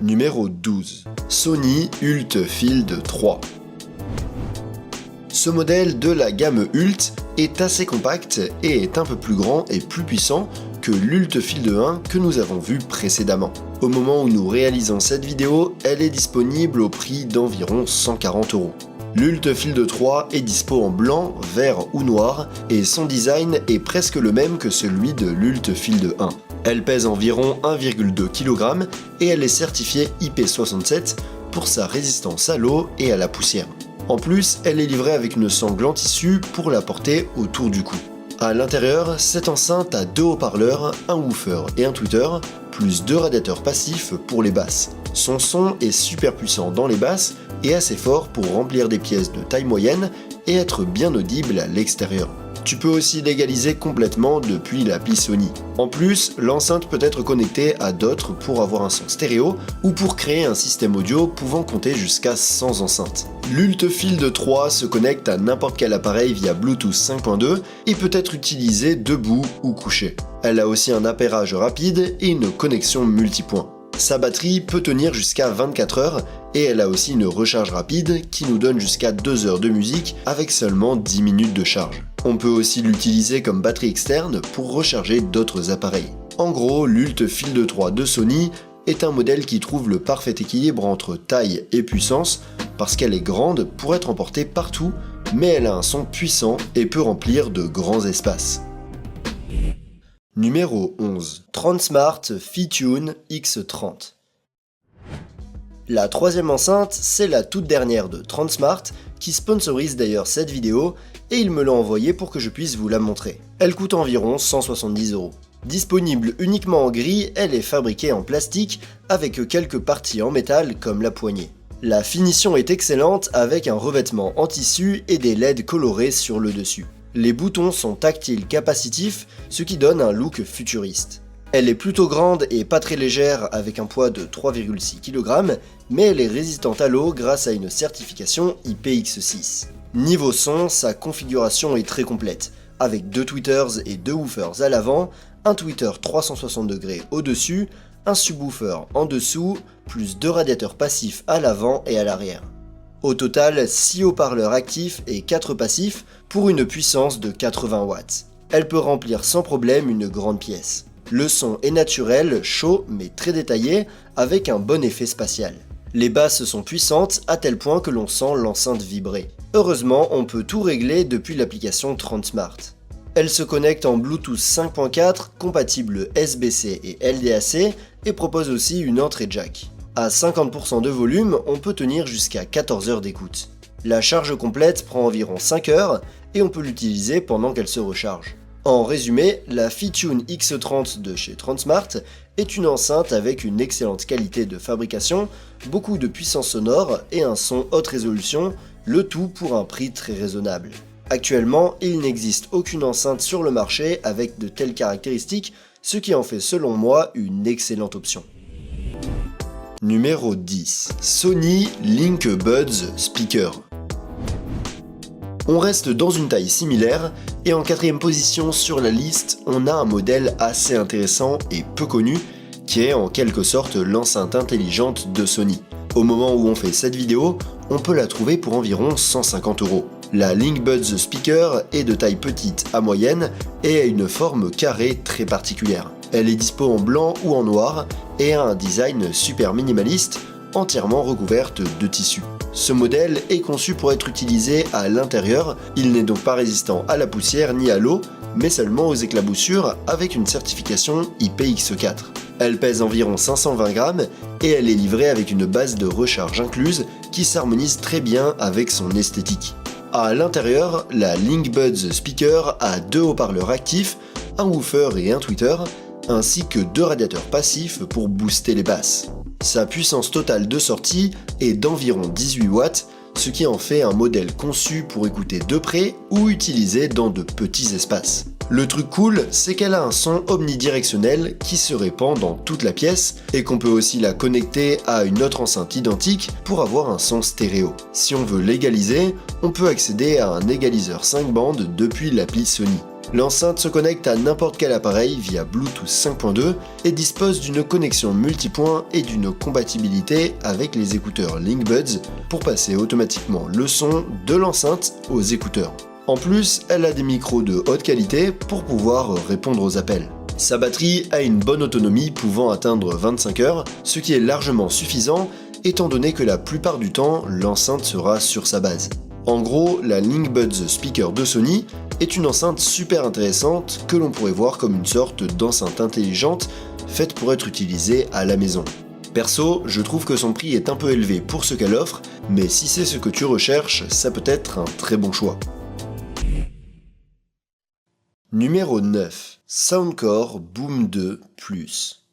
Numéro 12. Sony UltField 3. Ce modèle de la gamme Ult est assez compact et est un peu plus grand et plus puissant que l'UltField 1 que nous avons vu précédemment. Au moment où nous réalisons cette vidéo, elle est disponible au prix d'environ 140 €. L'UltField 3 est dispo en blanc, vert ou noir et son design est presque le même que celui de l'UltField 1. Elle pèse environ 1,2 kg et elle est certifiée IP67 pour sa résistance à l'eau et à la poussière. En plus, elle est livrée avec une sangle en tissu pour la porter autour du cou. À l'intérieur, cette enceinte a 2 haut-parleurs, un woofer et un tweeter, plus 2 radiateurs passifs pour les basses. Son son est super puissant dans les basses et assez fort pour remplir des pièces de taille moyenne et être bien audible à l'extérieur. Tu peux aussi l'égaliser complètement depuis l'appli Sony. En plus, l'enceinte peut être connectée à d'autres pour avoir un son stéréo ou pour créer un système audio pouvant compter jusqu'à 100 enceintes. L'UltField 3 se connecte à n'importe quel appareil via Bluetooth 5.2 et peut être utilisée debout ou couché. Elle a aussi un appairage rapide et une connexion multipoint. Sa batterie peut tenir jusqu'à 24 heures et elle a aussi une recharge rapide qui nous donne jusqu'à 2 heures de musique avec seulement 10 minutes de charge. On peut aussi l'utiliser comme batterie externe pour recharger d'autres appareils. En gros, l'UltField 3 de Sony est un modèle qui trouve le parfait équilibre entre taille et puissance parce qu'elle est grande pour être emportée partout, mais elle a un son puissant et peut remplir de grands espaces. Numéro 11. Transmart Fitune X30. La troisième enceinte, c'est la toute dernière de Transmart, qui sponsorise d'ailleurs cette vidéo, et il me l'a envoyée pour que je puisse vous la montrer. Elle coûte environ 170 €. Disponible uniquement en gris, elle est fabriquée en plastique, avec quelques parties en métal comme la poignée. La finition est excellente avec un revêtement en tissu et des LED colorés sur le dessus. Les boutons sont tactiles capacitifs, ce qui donne un look futuriste. Elle est plutôt grande et pas très légère avec un poids de 3,6 kg, mais elle est résistante à l'eau grâce à une certification IPX6. Niveau son, sa configuration est très complète, avec 2 tweeters et 2 woofers à l'avant, un tweeter 360 degrés au-dessus, un subwoofer en dessous, plus 2 radiateurs passifs à l'avant et à l'arrière. Au total, 6 haut-parleurs actifs et 4 passifs pour une puissance de 80 watts. Elle peut remplir sans problème une grande pièce. Le son est naturel, chaud mais très détaillé, avec un bon effet spatial. Les basses sont puissantes à tel point que l'on sent l'enceinte vibrer. Heureusement, on peut tout régler depuis l'application TrendSmart. Elle se connecte en Bluetooth 5.4, compatible SBC et LDAC, et propose aussi une entrée jack. À 50% de volume, on peut tenir jusqu'à 14 heures d'écoute. La charge complète prend environ 5 heures et on peut l'utiliser pendant qu'elle se recharge. En résumé, la Fitune X30 de chez TrendSmart est une enceinte avec une excellente qualité de fabrication, beaucoup de puissance sonore et un son haute résolution, le tout pour un prix très raisonnable. Actuellement, il n'existe aucune enceinte sur le marché avec de telles caractéristiques, ce qui en fait selon moi une excellente option. Numéro 10. Sony LinkBuds Speaker. On reste dans une taille similaire, et en 4ème position sur la liste, on a un modèle assez intéressant et peu connu, qui est en quelque sorte l'enceinte intelligente de Sony. Au moment où on fait cette vidéo, on peut la trouver pour environ 150 €. La LinkBuds Speaker est de taille petite à moyenne et a une forme carrée très particulière. Elle est dispo en blanc ou en noir et a un design super minimaliste, entièrement recouverte de tissu. Ce modèle est conçu pour être utilisé à l'intérieur, il n'est donc pas résistant à la poussière ni à l'eau, mais seulement aux éclaboussures avec une certification IPX4. Elle pèse environ 520 grammes et elle est livrée avec une base de recharge incluse qui s'harmonise très bien avec son esthétique. À l'intérieur, la LinkBuds Speaker a 2 haut-parleurs actifs, un woofer et un tweeter, ainsi que 2 radiateurs passifs pour booster les basses. Sa puissance totale de sortie est d'environ 18 watts, ce qui en fait un modèle conçu pour écouter de près ou utiliser dans de petits espaces. Le truc cool, c'est qu'elle a un son omnidirectionnel qui se répand dans toute la pièce et qu'on peut aussi la connecter à une autre enceinte identique pour avoir un son stéréo. Si on veut l'égaliser, on peut accéder à un égaliseur 5 bandes depuis l'appli Sony. L'enceinte se connecte à n'importe quel appareil via Bluetooth 5.2 et dispose d'une connexion multipoint et d'une compatibilité avec les écouteurs LinkBuds pour passer automatiquement le son de l'enceinte aux écouteurs. En plus, elle a des micros de haute qualité pour pouvoir répondre aux appels. Sa batterie a une bonne autonomie pouvant atteindre 25 heures, ce qui est largement suffisant étant donné que la plupart du temps, l'enceinte sera sur sa base. En gros, la LinkBuds Speaker de Sony est une enceinte super intéressante que l'on pourrait voir comme une sorte d'enceinte intelligente faite pour être utilisée à la maison. Perso, je trouve que son prix est un peu élevé pour ce qu'elle offre, mais si c'est ce que tu recherches, ça peut être un très bon choix. Numéro 9. Soundcore Boom 2 Plus.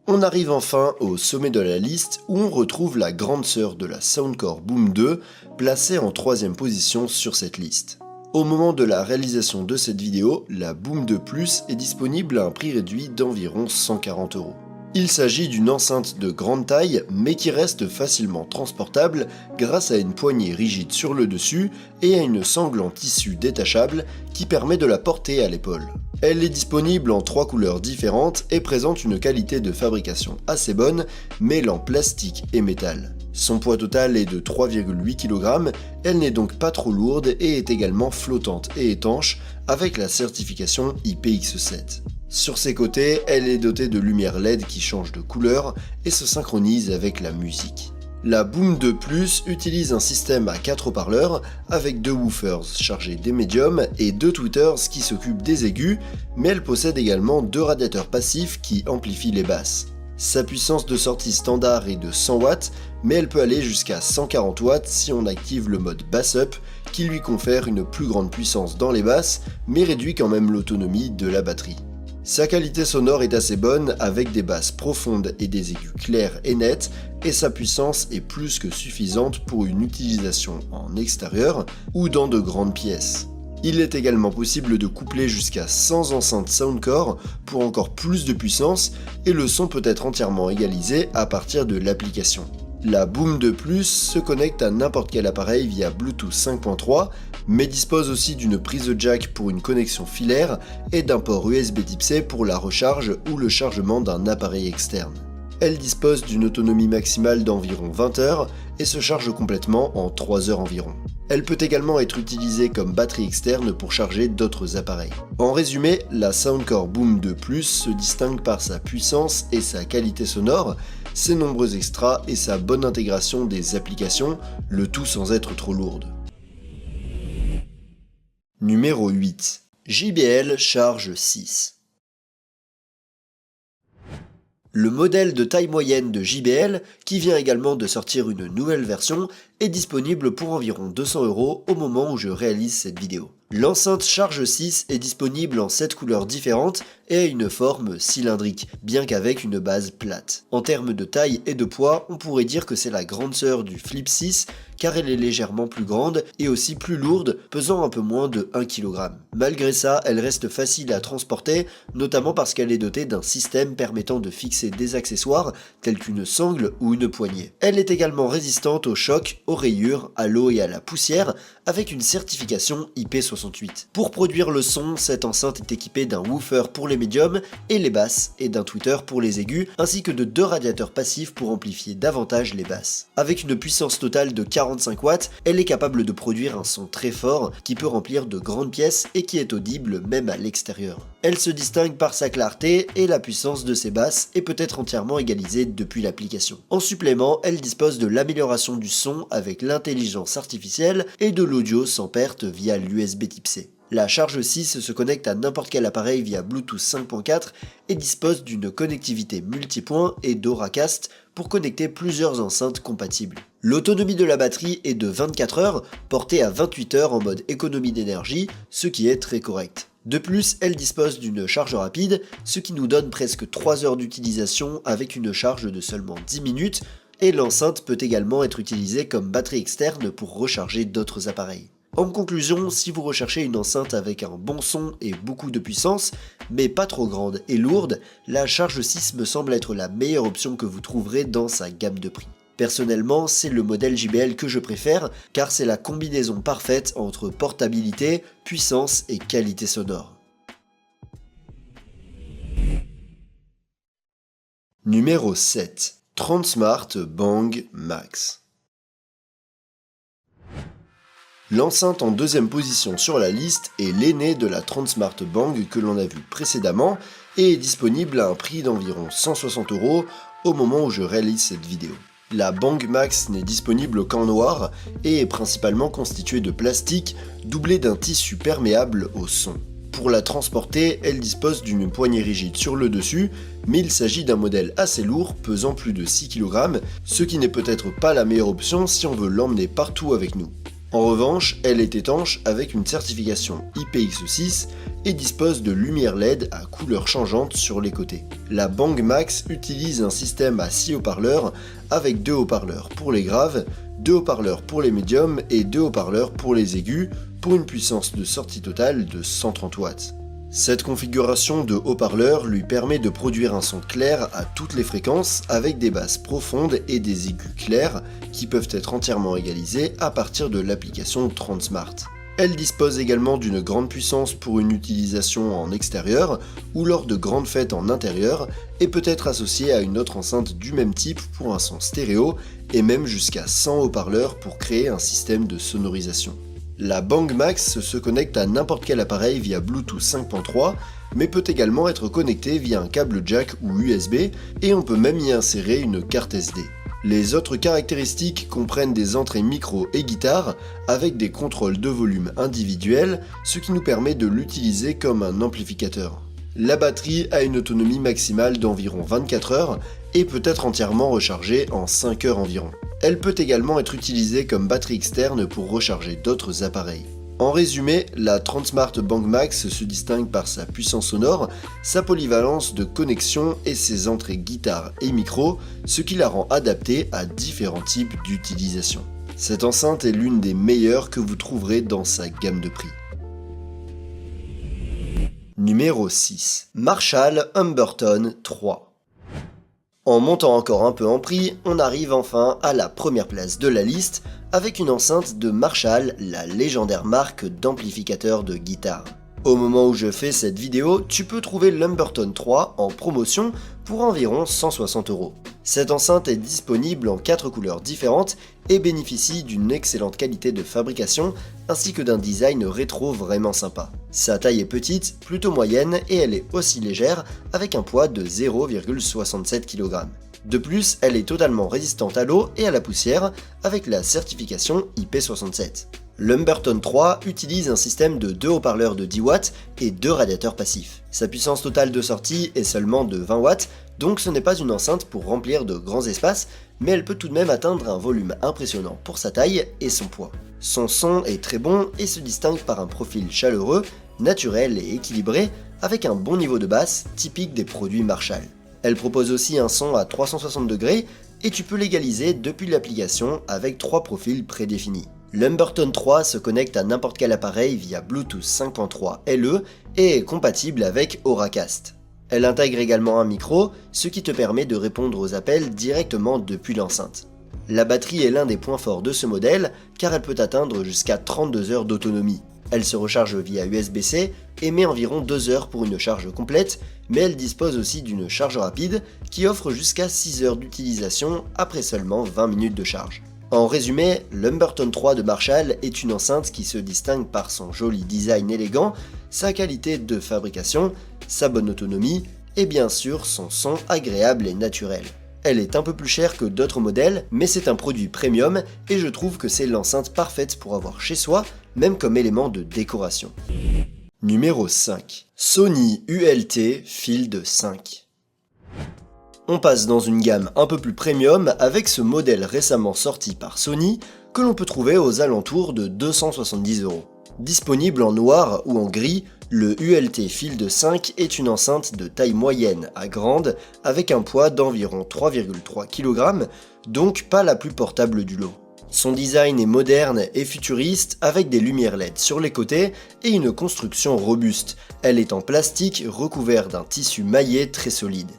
On arrive enfin au sommet de la liste où on retrouve la grande sœur de la Soundcore Boom 2, placée en 3ème position sur cette liste. Au moment de la réalisation de cette vidéo, la Boom 2 Plus est disponible à un prix réduit d'environ 140 €. Il s'agit d'une enceinte de grande taille mais qui reste facilement transportable grâce à une poignée rigide sur le dessus et à une sangle en tissu détachable qui permet de la porter à l'épaule. Elle est disponible en 3 couleurs différentes et présente une qualité de fabrication assez bonne, mêlant plastique et métal. Son poids total est de 3,8 kg, elle n'est donc pas trop lourde et est également flottante et étanche avec la certification IPX7. Sur ses côtés, elle est dotée de lumières LED qui changent de couleur et se synchronisent avec la musique. La Boom 2 Plus utilise un système à 4 haut-parleurs avec 2 woofers chargés des médiums et 2 tweeters qui s'occupent des aigus, mais elle possède également 2 radiateurs passifs qui amplifient les basses. Sa puissance de sortie standard est de 100 watts, mais elle peut aller jusqu'à 140 watts si on active le mode Bass Up, qui lui confère une plus grande puissance dans les basses, mais réduit quand même l'autonomie de la batterie. Sa qualité sonore est assez bonne avec des basses profondes et des aigus clairs et nets, et sa puissance est plus que suffisante pour une utilisation en extérieur ou dans de grandes pièces. Il est également possible de coupler jusqu'à 100 enceintes Soundcore pour encore plus de puissance et le son peut être entièrement égalisé à partir de l'application. La Boom 2 Plus se connecte à n'importe quel appareil via Bluetooth 5.3, mais dispose aussi d'une prise jack pour une connexion filaire et d'un port USB Type C pour la recharge ou le chargement d'un appareil externe. Elle dispose d'une autonomie maximale d'environ 20 heures et se charge complètement en 3 heures environ. Elle peut également être utilisée comme batterie externe pour charger d'autres appareils. En résumé, la Soundcore Boom 2 Plus se distingue par sa puissance et sa qualité sonore, ses nombreux extras et sa bonne intégration des applications, le tout sans être trop lourde. Numéro 8. JBL Charge 6. Le modèle de taille moyenne de JBL, qui vient également de sortir une nouvelle version, est disponible pour environ 200 € au moment où je réalise cette vidéo. L'enceinte Charge 6 est disponible en 7 couleurs différentes et a une forme cylindrique, bien qu'avec une base plate. En termes de taille et de poids, on pourrait dire que c'est la grande sœur du Flip 6, car elle est légèrement plus grande et aussi plus lourde, pesant un peu moins de 1 kg. Malgré ça, elle reste facile à transporter, notamment parce qu'elle est dotée d'un système permettant de fixer des accessoires tels qu'une sangle ou une poignée. Elle est également résistante aux chocs, aux rayures, à l'eau et à la poussière, avec une certification IP68. Pour produire le son, cette enceinte est équipée d'un woofer pour les médiums et les basses, et d'un tweeter pour les aigus, ainsi que de 2 radiateurs passifs pour amplifier davantage les basses. Avec une puissance totale de 45 watts, elle est capable de produire un son très fort qui peut remplir de grandes pièces et qui est audible même à l'extérieur. Elle se distingue par sa clarté et la puissance de ses basses et peut être entièrement égalisée depuis l'application. En supplément, elle dispose de l'amélioration du son avec l'intelligence artificielle et de l'audio sans perte via l'USB Type C. La Charge 6 se connecte à n'importe quel appareil via Bluetooth 5.4 et dispose d'une connectivité multipoint et d'Auracast pour connecter plusieurs enceintes compatibles. L'autonomie de la batterie est de 24 heures, portée à 28 heures en mode économie d'énergie, ce qui est très correct. De plus, elle dispose d'une charge rapide, ce qui nous donne presque 3 heures d'utilisation avec une charge de seulement 10 minutes, et l'enceinte peut également être utilisée comme batterie externe pour recharger d'autres appareils. En conclusion, si vous recherchez une enceinte avec un bon son et beaucoup de puissance, mais pas trop grande et lourde, la Charge 6 me semble être la meilleure option que vous trouverez dans sa gamme de prix. Personnellement, c'est le modèle JBL que je préfère, car c'est la combinaison parfaite entre portabilité, puissance et qualité sonore. Numéro 7. Transmart Bang Max. L'enceinte en deuxième position sur la liste est l'aînée de la Transmart Bang que l'on a vu précédemment et est disponible à un prix d'environ 160 € au moment où je réalise cette vidéo. La Bang Max n'est disponible qu'en noir et est principalement constituée de plastique doublé d'un tissu perméable au son. Pour la transporter, elle dispose d'une poignée rigide sur le dessus, mais il s'agit d'un modèle assez lourd, pesant plus de 6 kg, ce qui n'est peut-être pas la meilleure option si on veut l'emmener partout avec nous. En revanche, elle est étanche avec une certification IPX6 et dispose de lumière LED à couleurs changeantes sur les côtés. La Bang Max utilise un système à 6 haut-parleurs avec 2 haut-parleurs pour les graves, 2 haut-parleurs pour les médiums et 2 haut-parleurs pour les aigus pour une puissance de sortie totale de 130 watts. Cette configuration de haut-parleur lui permet de produire un son clair à toutes les fréquences avec des basses profondes et des aigus clairs qui peuvent être entièrement égalisés à partir de l'application Transmart. Elle dispose également d'une grande puissance pour une utilisation en extérieur ou lors de grandes fêtes en intérieur et peut être associée à une autre enceinte du même type pour un son stéréo et même jusqu'à 100 haut-parleurs pour créer un système de sonorisation. La Bang Max se connecte à n'importe quel appareil via Bluetooth 5.3, mais peut également être connectée via un câble jack ou USB, et on peut même y insérer une carte SD. Les autres caractéristiques comprennent des entrées micro et guitare, avec des contrôles de volume individuels, ce qui nous permet de l'utiliser comme un amplificateur. La batterie a une autonomie maximale d'environ 24 heures, et peut être entièrement rechargée en 5 heures environ. Elle peut également être utilisée comme batterie externe pour recharger d'autres appareils. En résumé, la Transmart Bang Max se distingue par sa puissance sonore, sa polyvalence de connexion et ses entrées guitare et micro, ce qui la rend adaptée à différents types d'utilisation. Cette enceinte est l'une des meilleures que vous trouverez dans sa gamme de prix. Numéro 6. Marshall Humberton 3. En montant encore un peu en prix, on arrive enfin à la première place de la liste avec une enceinte de Marshall, la légendaire marque d'amplificateurs de guitare. Au moment où je fais cette vidéo, tu peux trouver l'Humberton 3 en promotion pour environ 160 €. Cette enceinte est disponible en 4 couleurs différentes et bénéficie d'une excellente qualité de fabrication ainsi que d'un design rétro vraiment sympa. Sa taille est petite, plutôt moyenne et elle est aussi légère avec un poids de 0,67 kg. De plus, elle est totalement résistante à l'eau et à la poussière avec la certification IP67. L'Humberton 3 utilise un système de 2 haut-parleurs de 10 watts et 2 radiateurs passifs. Sa puissance totale de sortie est seulement de 20 watts, donc ce n'est pas une enceinte pour remplir de grands espaces, mais elle peut tout de même atteindre un volume impressionnant pour sa taille et son poids. Son son est très bon et se distingue par un profil chaleureux, naturel et équilibré, avec un bon niveau de basse, typique des produits Marshall. Elle propose aussi un son à 360 degrés et tu peux l'égaliser depuis l'application avec 3 profils prédéfinis. L'Humberton 3 se connecte à n'importe quel appareil via Bluetooth 5.3 LE et est compatible avec Auracast. Elle intègre également un micro, ce qui te permet de répondre aux appels directement depuis l'enceinte. La batterie est l'un des points forts de ce modèle car elle peut atteindre jusqu'à 32 heures d'autonomie. Elle se recharge via USB-C et met environ 2 heures pour une charge complète, mais elle dispose aussi d'une charge rapide qui offre jusqu'à 6 heures d'utilisation après seulement 20 minutes de charge. En résumé, l'Humberton 3 de Marshall est une enceinte qui se distingue par son joli design élégant, sa qualité de fabrication, sa bonne autonomie et bien sûr son son agréable et naturel. Elle est un peu plus chère que d'autres modèles, mais c'est un produit premium et je trouve que c'est l'enceinte parfaite pour avoir chez soi, même comme élément de décoration. Numéro 5. Sony ULT Field 5. On passe dans une gamme un peu plus premium avec ce modèle récemment sorti par Sony que l'on peut trouver aux alentours de 270 €. Disponible en noir ou en gris, le ULT Field 5 est une enceinte de taille moyenne à grande avec un poids d'environ 3,3 kg, donc pas la plus portable du lot. Son design est moderne et futuriste avec des lumières LED sur les côtés et une construction robuste. Elle est en plastique recouvert d'un tissu maillé très solide.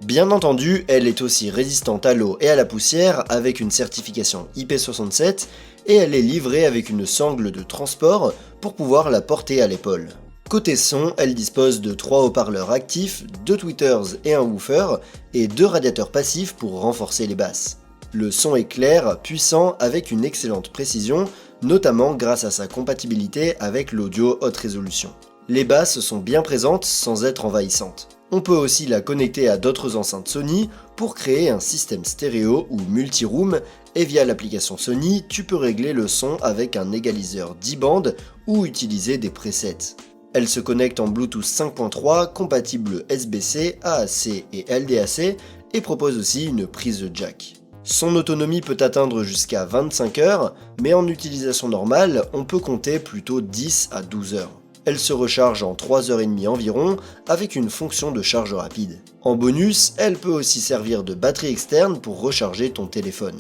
Bien entendu, elle est aussi résistante à l'eau et à la poussière avec une certification IP67 et elle est livrée avec une sangle de transport pour pouvoir la porter à l'épaule. Côté son, elle dispose de 3 haut-parleurs actifs, 2 tweeters et un woofer et 2 radiateurs passifs pour renforcer les basses. Le son est clair, puissant avec une excellente précision, notamment grâce à sa compatibilité avec l'audio haute résolution. Les basses sont bien présentes sans être envahissantes. On peut aussi la connecter à d'autres enceintes Sony pour créer un système stéréo ou multi-room et via l'application Sony, tu peux régler le son avec un égaliseur 10 bandes ou utiliser des presets. Elle se connecte en Bluetooth 5.3 compatible SBC, AAC et LDAC et propose aussi une prise jack. Son autonomie peut atteindre jusqu'à 25 heures, mais en utilisation normale, on peut compter plutôt 10 à 12 heures. Elle se recharge en 3h30 environ avec une fonction de charge rapide. En bonus, elle peut aussi servir de batterie externe pour recharger ton téléphone.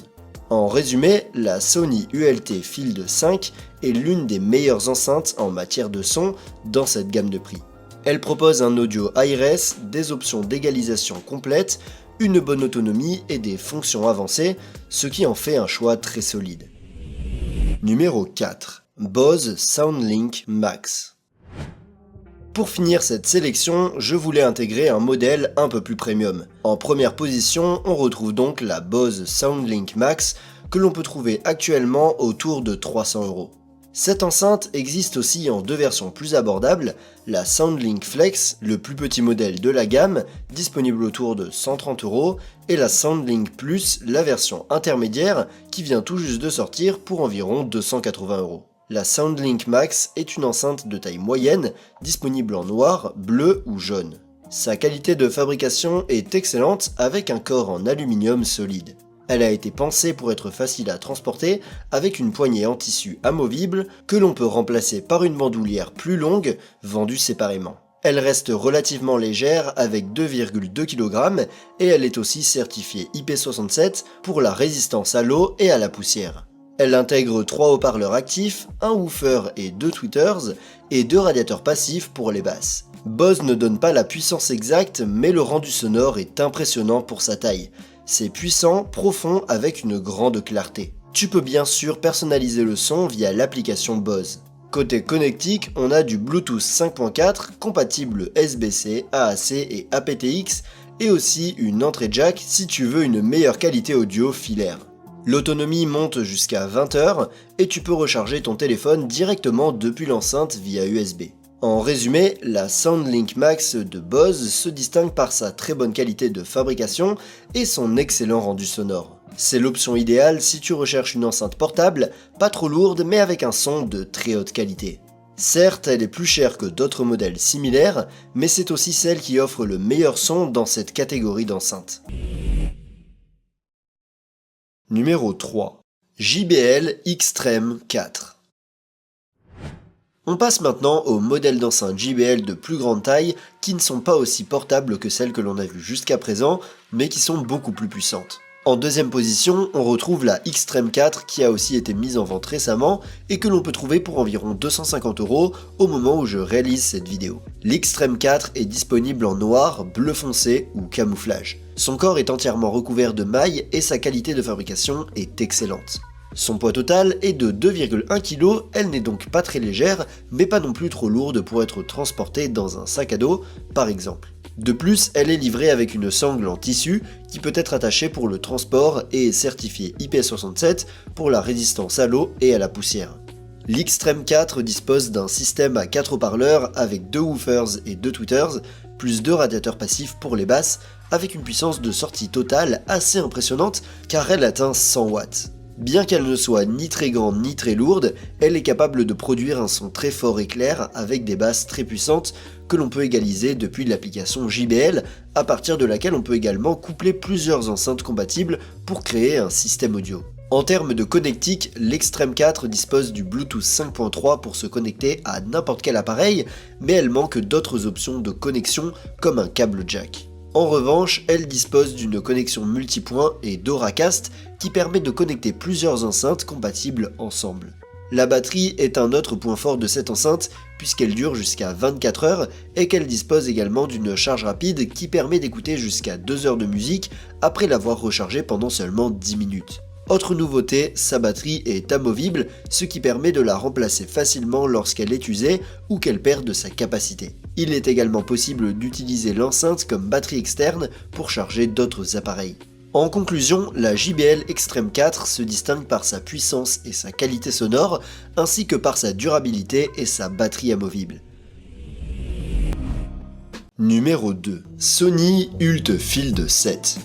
En résumé, la Sony ULT Field 5 est l'une des meilleures enceintes en matière de son dans cette gamme de prix. Elle propose un audio high-res, des options d'égalisation complète, une bonne autonomie et des fonctions avancées, ce qui en fait un choix très solide. Numéro 4. Bose SoundLink Max. Pour finir cette sélection, je voulais intégrer un modèle un peu plus premium. En première position, on retrouve donc la Bose SoundLink Max que l'on peut trouver actuellement autour de 300 €. Cette enceinte existe aussi en 2 versions plus abordables, la SoundLink Flex, le plus petit modèle de la gamme, disponible autour de 130 €, et la SoundLink Plus, la version intermédiaire, qui vient tout juste de sortir pour environ 280 €. La SoundLink Max est une enceinte de taille moyenne, disponible en noir, bleu ou jaune. Sa qualité de fabrication est excellente avec un corps en aluminium solide. Elle a été pensée pour être facile à transporter avec une poignée en tissu amovible que l'on peut remplacer par une bandoulière plus longue vendue séparément. Elle reste relativement légère avec 2,2 kg et elle est aussi certifiée IP67 pour la résistance à l'eau et à la poussière. Elle intègre 3 haut-parleurs actifs, un woofer et 2 tweeters, et 2 radiateurs passifs pour les basses. Bose ne donne pas la puissance exacte, mais le rendu sonore est impressionnant pour sa taille. C'est puissant, profond, avec une grande clarté. Tu peux bien sûr personnaliser le son via l'application Bose. Côté connectique, on a du Bluetooth 5.4 compatible SBC, AAC et aptX, et aussi une entrée jack si tu veux une meilleure qualité audio filaire. L'autonomie monte jusqu'à 20 heures et tu peux recharger ton téléphone directement depuis l'enceinte via USB. En résumé, la SoundLink Max de Bose se distingue par sa très bonne qualité de fabrication et son excellent rendu sonore. C'est l'option idéale si tu recherches une enceinte portable, pas trop lourde mais avec un son de très haute qualité. Certes, elle est plus chère que d'autres modèles similaires, mais c'est aussi celle qui offre le meilleur son dans cette catégorie d'enceintes. Numéro 3. JBL Xtreme 4. On passe maintenant aux modèles d'enceintes JBL de plus grande taille qui ne sont pas aussi portables que celles que l'on a vues jusqu'à présent, mais qui sont beaucoup plus puissantes. En deuxième position, on retrouve la Xtreme 4 qui a aussi été mise en vente récemment et que l'on peut trouver pour environ 250 € au moment où je réalise cette vidéo. L'Xtreme 4 est disponible en noir, bleu foncé ou camouflage. Son corps est entièrement recouvert de mailles et sa qualité de fabrication est excellente. Son poids total est de 2,1 kg, elle n'est donc pas très légère, mais pas non plus trop lourde pour être transportée dans un sac à dos, par exemple. De plus, elle est livrée avec une sangle en tissu qui peut être attachée pour le transport et est certifiée IP67 pour la résistance à l'eau et à la poussière. L'Xtreme 4 dispose d'un système à 4 haut-parleurs avec 2 woofers et 2 tweeters, plus 2 radiateurs passifs pour les basses, avec une puissance de sortie totale assez impressionnante car elle atteint 100 watts. Bien qu'elle ne soit ni très grande ni très lourde, elle est capable de produire un son très fort et clair avec des basses très puissantes que l'on peut égaliser depuis l'application JBL, à partir de laquelle on peut également coupler plusieurs enceintes compatibles pour créer un système audio. En termes de connectique, l'Xtreme 4 dispose du Bluetooth 5.3 pour se connecter à n'importe quel appareil, mais elle manque d'autres options de connexion comme un câble jack. En revanche, elle dispose d'une connexion multipoint et d'Auracast qui permet de connecter plusieurs enceintes compatibles ensemble. La batterie est un autre point fort de cette enceinte puisqu'elle dure jusqu'à 24 heures et qu'elle dispose également d'une charge rapide qui permet d'écouter jusqu'à 2 heures de musique après l'avoir rechargée pendant seulement 10 minutes. Autre nouveauté, sa batterie est amovible, ce qui permet de la remplacer facilement lorsqu'elle est usée ou qu'elle perd de sa capacité. Il est également possible d'utiliser l'enceinte comme batterie externe pour charger d'autres appareils. En conclusion, la JBL Xtreme 4 se distingue par sa puissance et sa qualité sonore, ainsi que par sa durabilité et sa batterie amovible. Numéro 2. Sony UltField 7.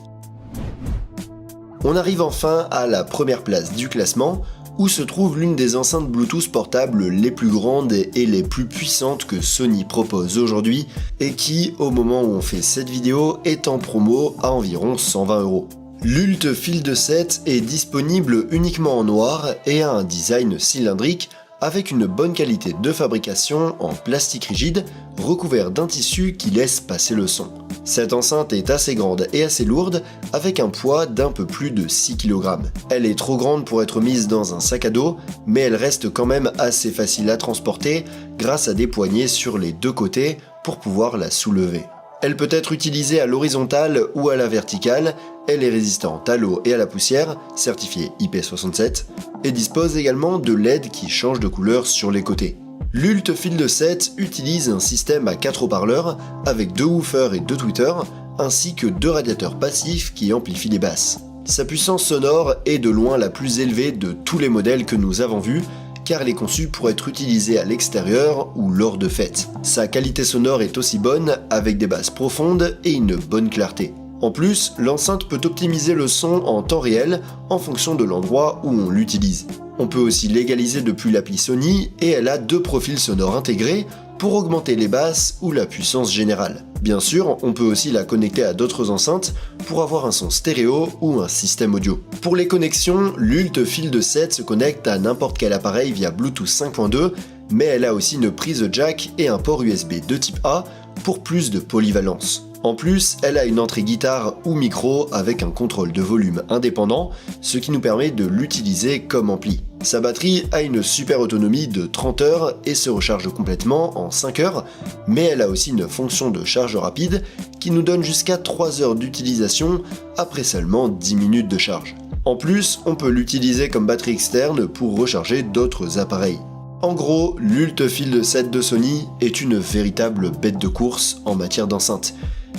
On arrive enfin à la première place du classement, où se trouve l'une des enceintes Bluetooth portables les plus grandes et les plus puissantes que Sony propose aujourd'hui, et qui, au moment où on fait cette vidéo, est en promo à environ 120 €. L'UltField 7 est disponible uniquement en noir et a un design cylindrique, avec une bonne qualité de fabrication en plastique rigide, recouvert d'un tissu qui laisse passer le son. Cette enceinte est assez grande et assez lourde, avec un poids d'un peu plus de 6 kg. Elle est trop grande pour être mise dans un sac à dos, mais elle reste quand même assez facile à transporter grâce à des poignées sur les deux côtés pour pouvoir la soulever. Elle peut être utilisée à l'horizontale ou à la verticale, elle est résistante à l'eau et à la poussière, certifiée IP67, et dispose également de LED qui changent de couleur sur les côtés. L'UltField 7 utilise un système à 4 haut-parleurs avec 2 woofers et 2 tweeters, ainsi que 2 radiateurs passifs qui amplifient les basses. Sa puissance sonore est de loin la plus élevée de tous les modèles que nous avons vus, car elle est conçue pour être utilisée à l'extérieur ou lors de fêtes. Sa qualité sonore est aussi bonne, avec des basses profondes et une bonne clarté. En plus, l'enceinte peut optimiser le son en temps réel en fonction de l'endroit où on l'utilise. On peut aussi l'égaliser depuis l'appli Sony et elle a 2 profils sonores intégrés pour augmenter les basses ou la puissance générale. Bien sûr, on peut aussi la connecter à d'autres enceintes pour avoir un son stéréo ou un système audio. Pour les connexions, l'UltField 7 se connecte à n'importe quel appareil via Bluetooth 5.2, mais elle a aussi une prise jack et un port USB de type A pour plus de polyvalence. En plus, elle a une entrée guitare ou micro avec un contrôle de volume indépendant, ce qui nous permet de l'utiliser comme ampli. Sa batterie a une super autonomie de 30 heures et se recharge complètement en 5 heures, mais elle a aussi une fonction de charge rapide qui nous donne jusqu'à 3 heures d'utilisation après seulement 10 minutes de charge. En plus, on peut l'utiliser comme batterie externe pour recharger d'autres appareils. En gros, l'Ultfield 7 de Sony est une véritable bête de course en matière d'enceinte,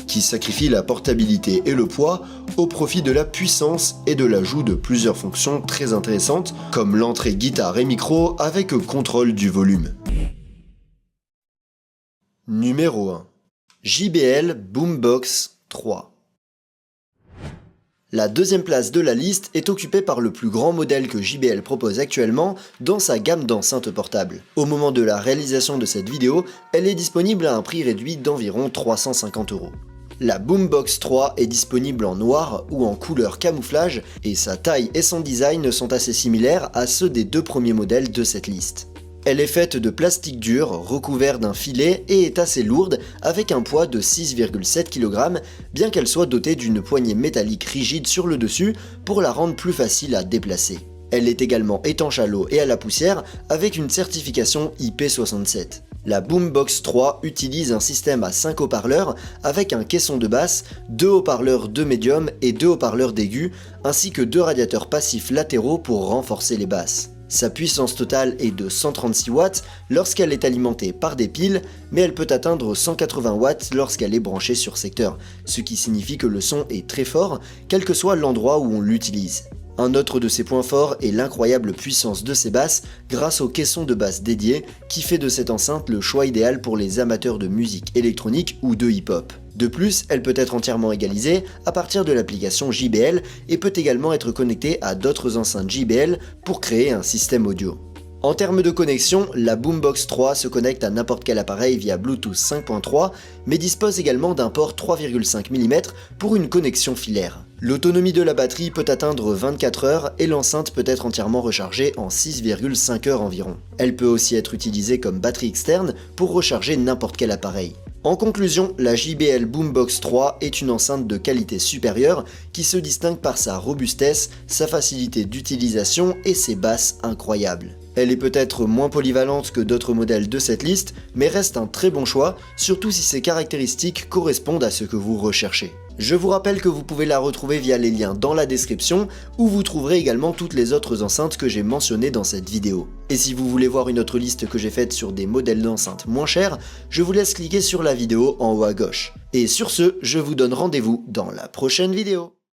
qui sacrifie la portabilité et le poids au profit de la puissance et de l'ajout de plusieurs fonctions très intéressantes, comme l'entrée guitare et micro avec contrôle du volume. Numéro 1. JBL Boombox 3. La deuxième place de la liste est occupée par le plus grand modèle que JBL propose actuellement dans sa gamme d'enceintes portables. Au moment de la réalisation de cette vidéo, elle est disponible à un prix réduit d'environ 350 €. La Boombox 3 est disponible en noir ou en couleur camouflage et sa taille et son design sont assez similaires à ceux des deux premiers modèles de cette liste. Elle est faite de plastique dur recouvert d'un filet et est assez lourde avec un poids de 6,7 kg, bien qu'elle soit dotée d'une poignée métallique rigide sur le dessus pour la rendre plus facile à déplacer. Elle est également étanche à l'eau et à la poussière avec une certification IP67. La Boombox 3 utilise un système à 5 haut-parleurs avec un caisson de basse, 2 haut-parleurs de médium et 2 haut-parleurs d'aigu, ainsi que 2 radiateurs passifs latéraux pour renforcer les basses. Sa puissance totale est de 136 watts lorsqu'elle est alimentée par des piles, mais elle peut atteindre 180 watts lorsqu'elle est branchée sur secteur, ce qui signifie que le son est très fort, quel que soit l'endroit où on l'utilise. Un autre de ses points forts est l'incroyable puissance de ses basses grâce au caisson de basse dédié qui fait de cette enceinte le choix idéal pour les amateurs de musique électronique ou de hip-hop. De plus, elle peut être entièrement égalisée à partir de l'application JBL et peut également être connectée à d'autres enceintes JBL pour créer un système audio. En termes de connexion, la Boombox 3 se connecte à n'importe quel appareil via Bluetooth 5.3, mais dispose également d'un port 3,5 mm pour une connexion filaire. L'autonomie de la batterie peut atteindre 24 heures et l'enceinte peut être entièrement rechargée en 6,5 heures environ. Elle peut aussi être utilisée comme batterie externe pour recharger n'importe quel appareil. En conclusion, la JBL Boombox 3 est une enceinte de qualité supérieure qui se distingue par sa robustesse, sa facilité d'utilisation et ses basses incroyables. Elle est peut-être moins polyvalente que d'autres modèles de cette liste, mais reste un très bon choix, surtout si ses caractéristiques correspondent à ce que vous recherchez. Je vous rappelle que vous pouvez la retrouver via les liens dans la description, où vous trouverez également toutes les autres enceintes que j'ai mentionnées dans cette vidéo. Et si vous voulez voir une autre liste que j'ai faite sur des modèles d'enceintes moins chers, je vous laisse cliquer sur la vidéo en haut à gauche. Et sur ce, je vous donne rendez-vous dans la prochaine vidéo.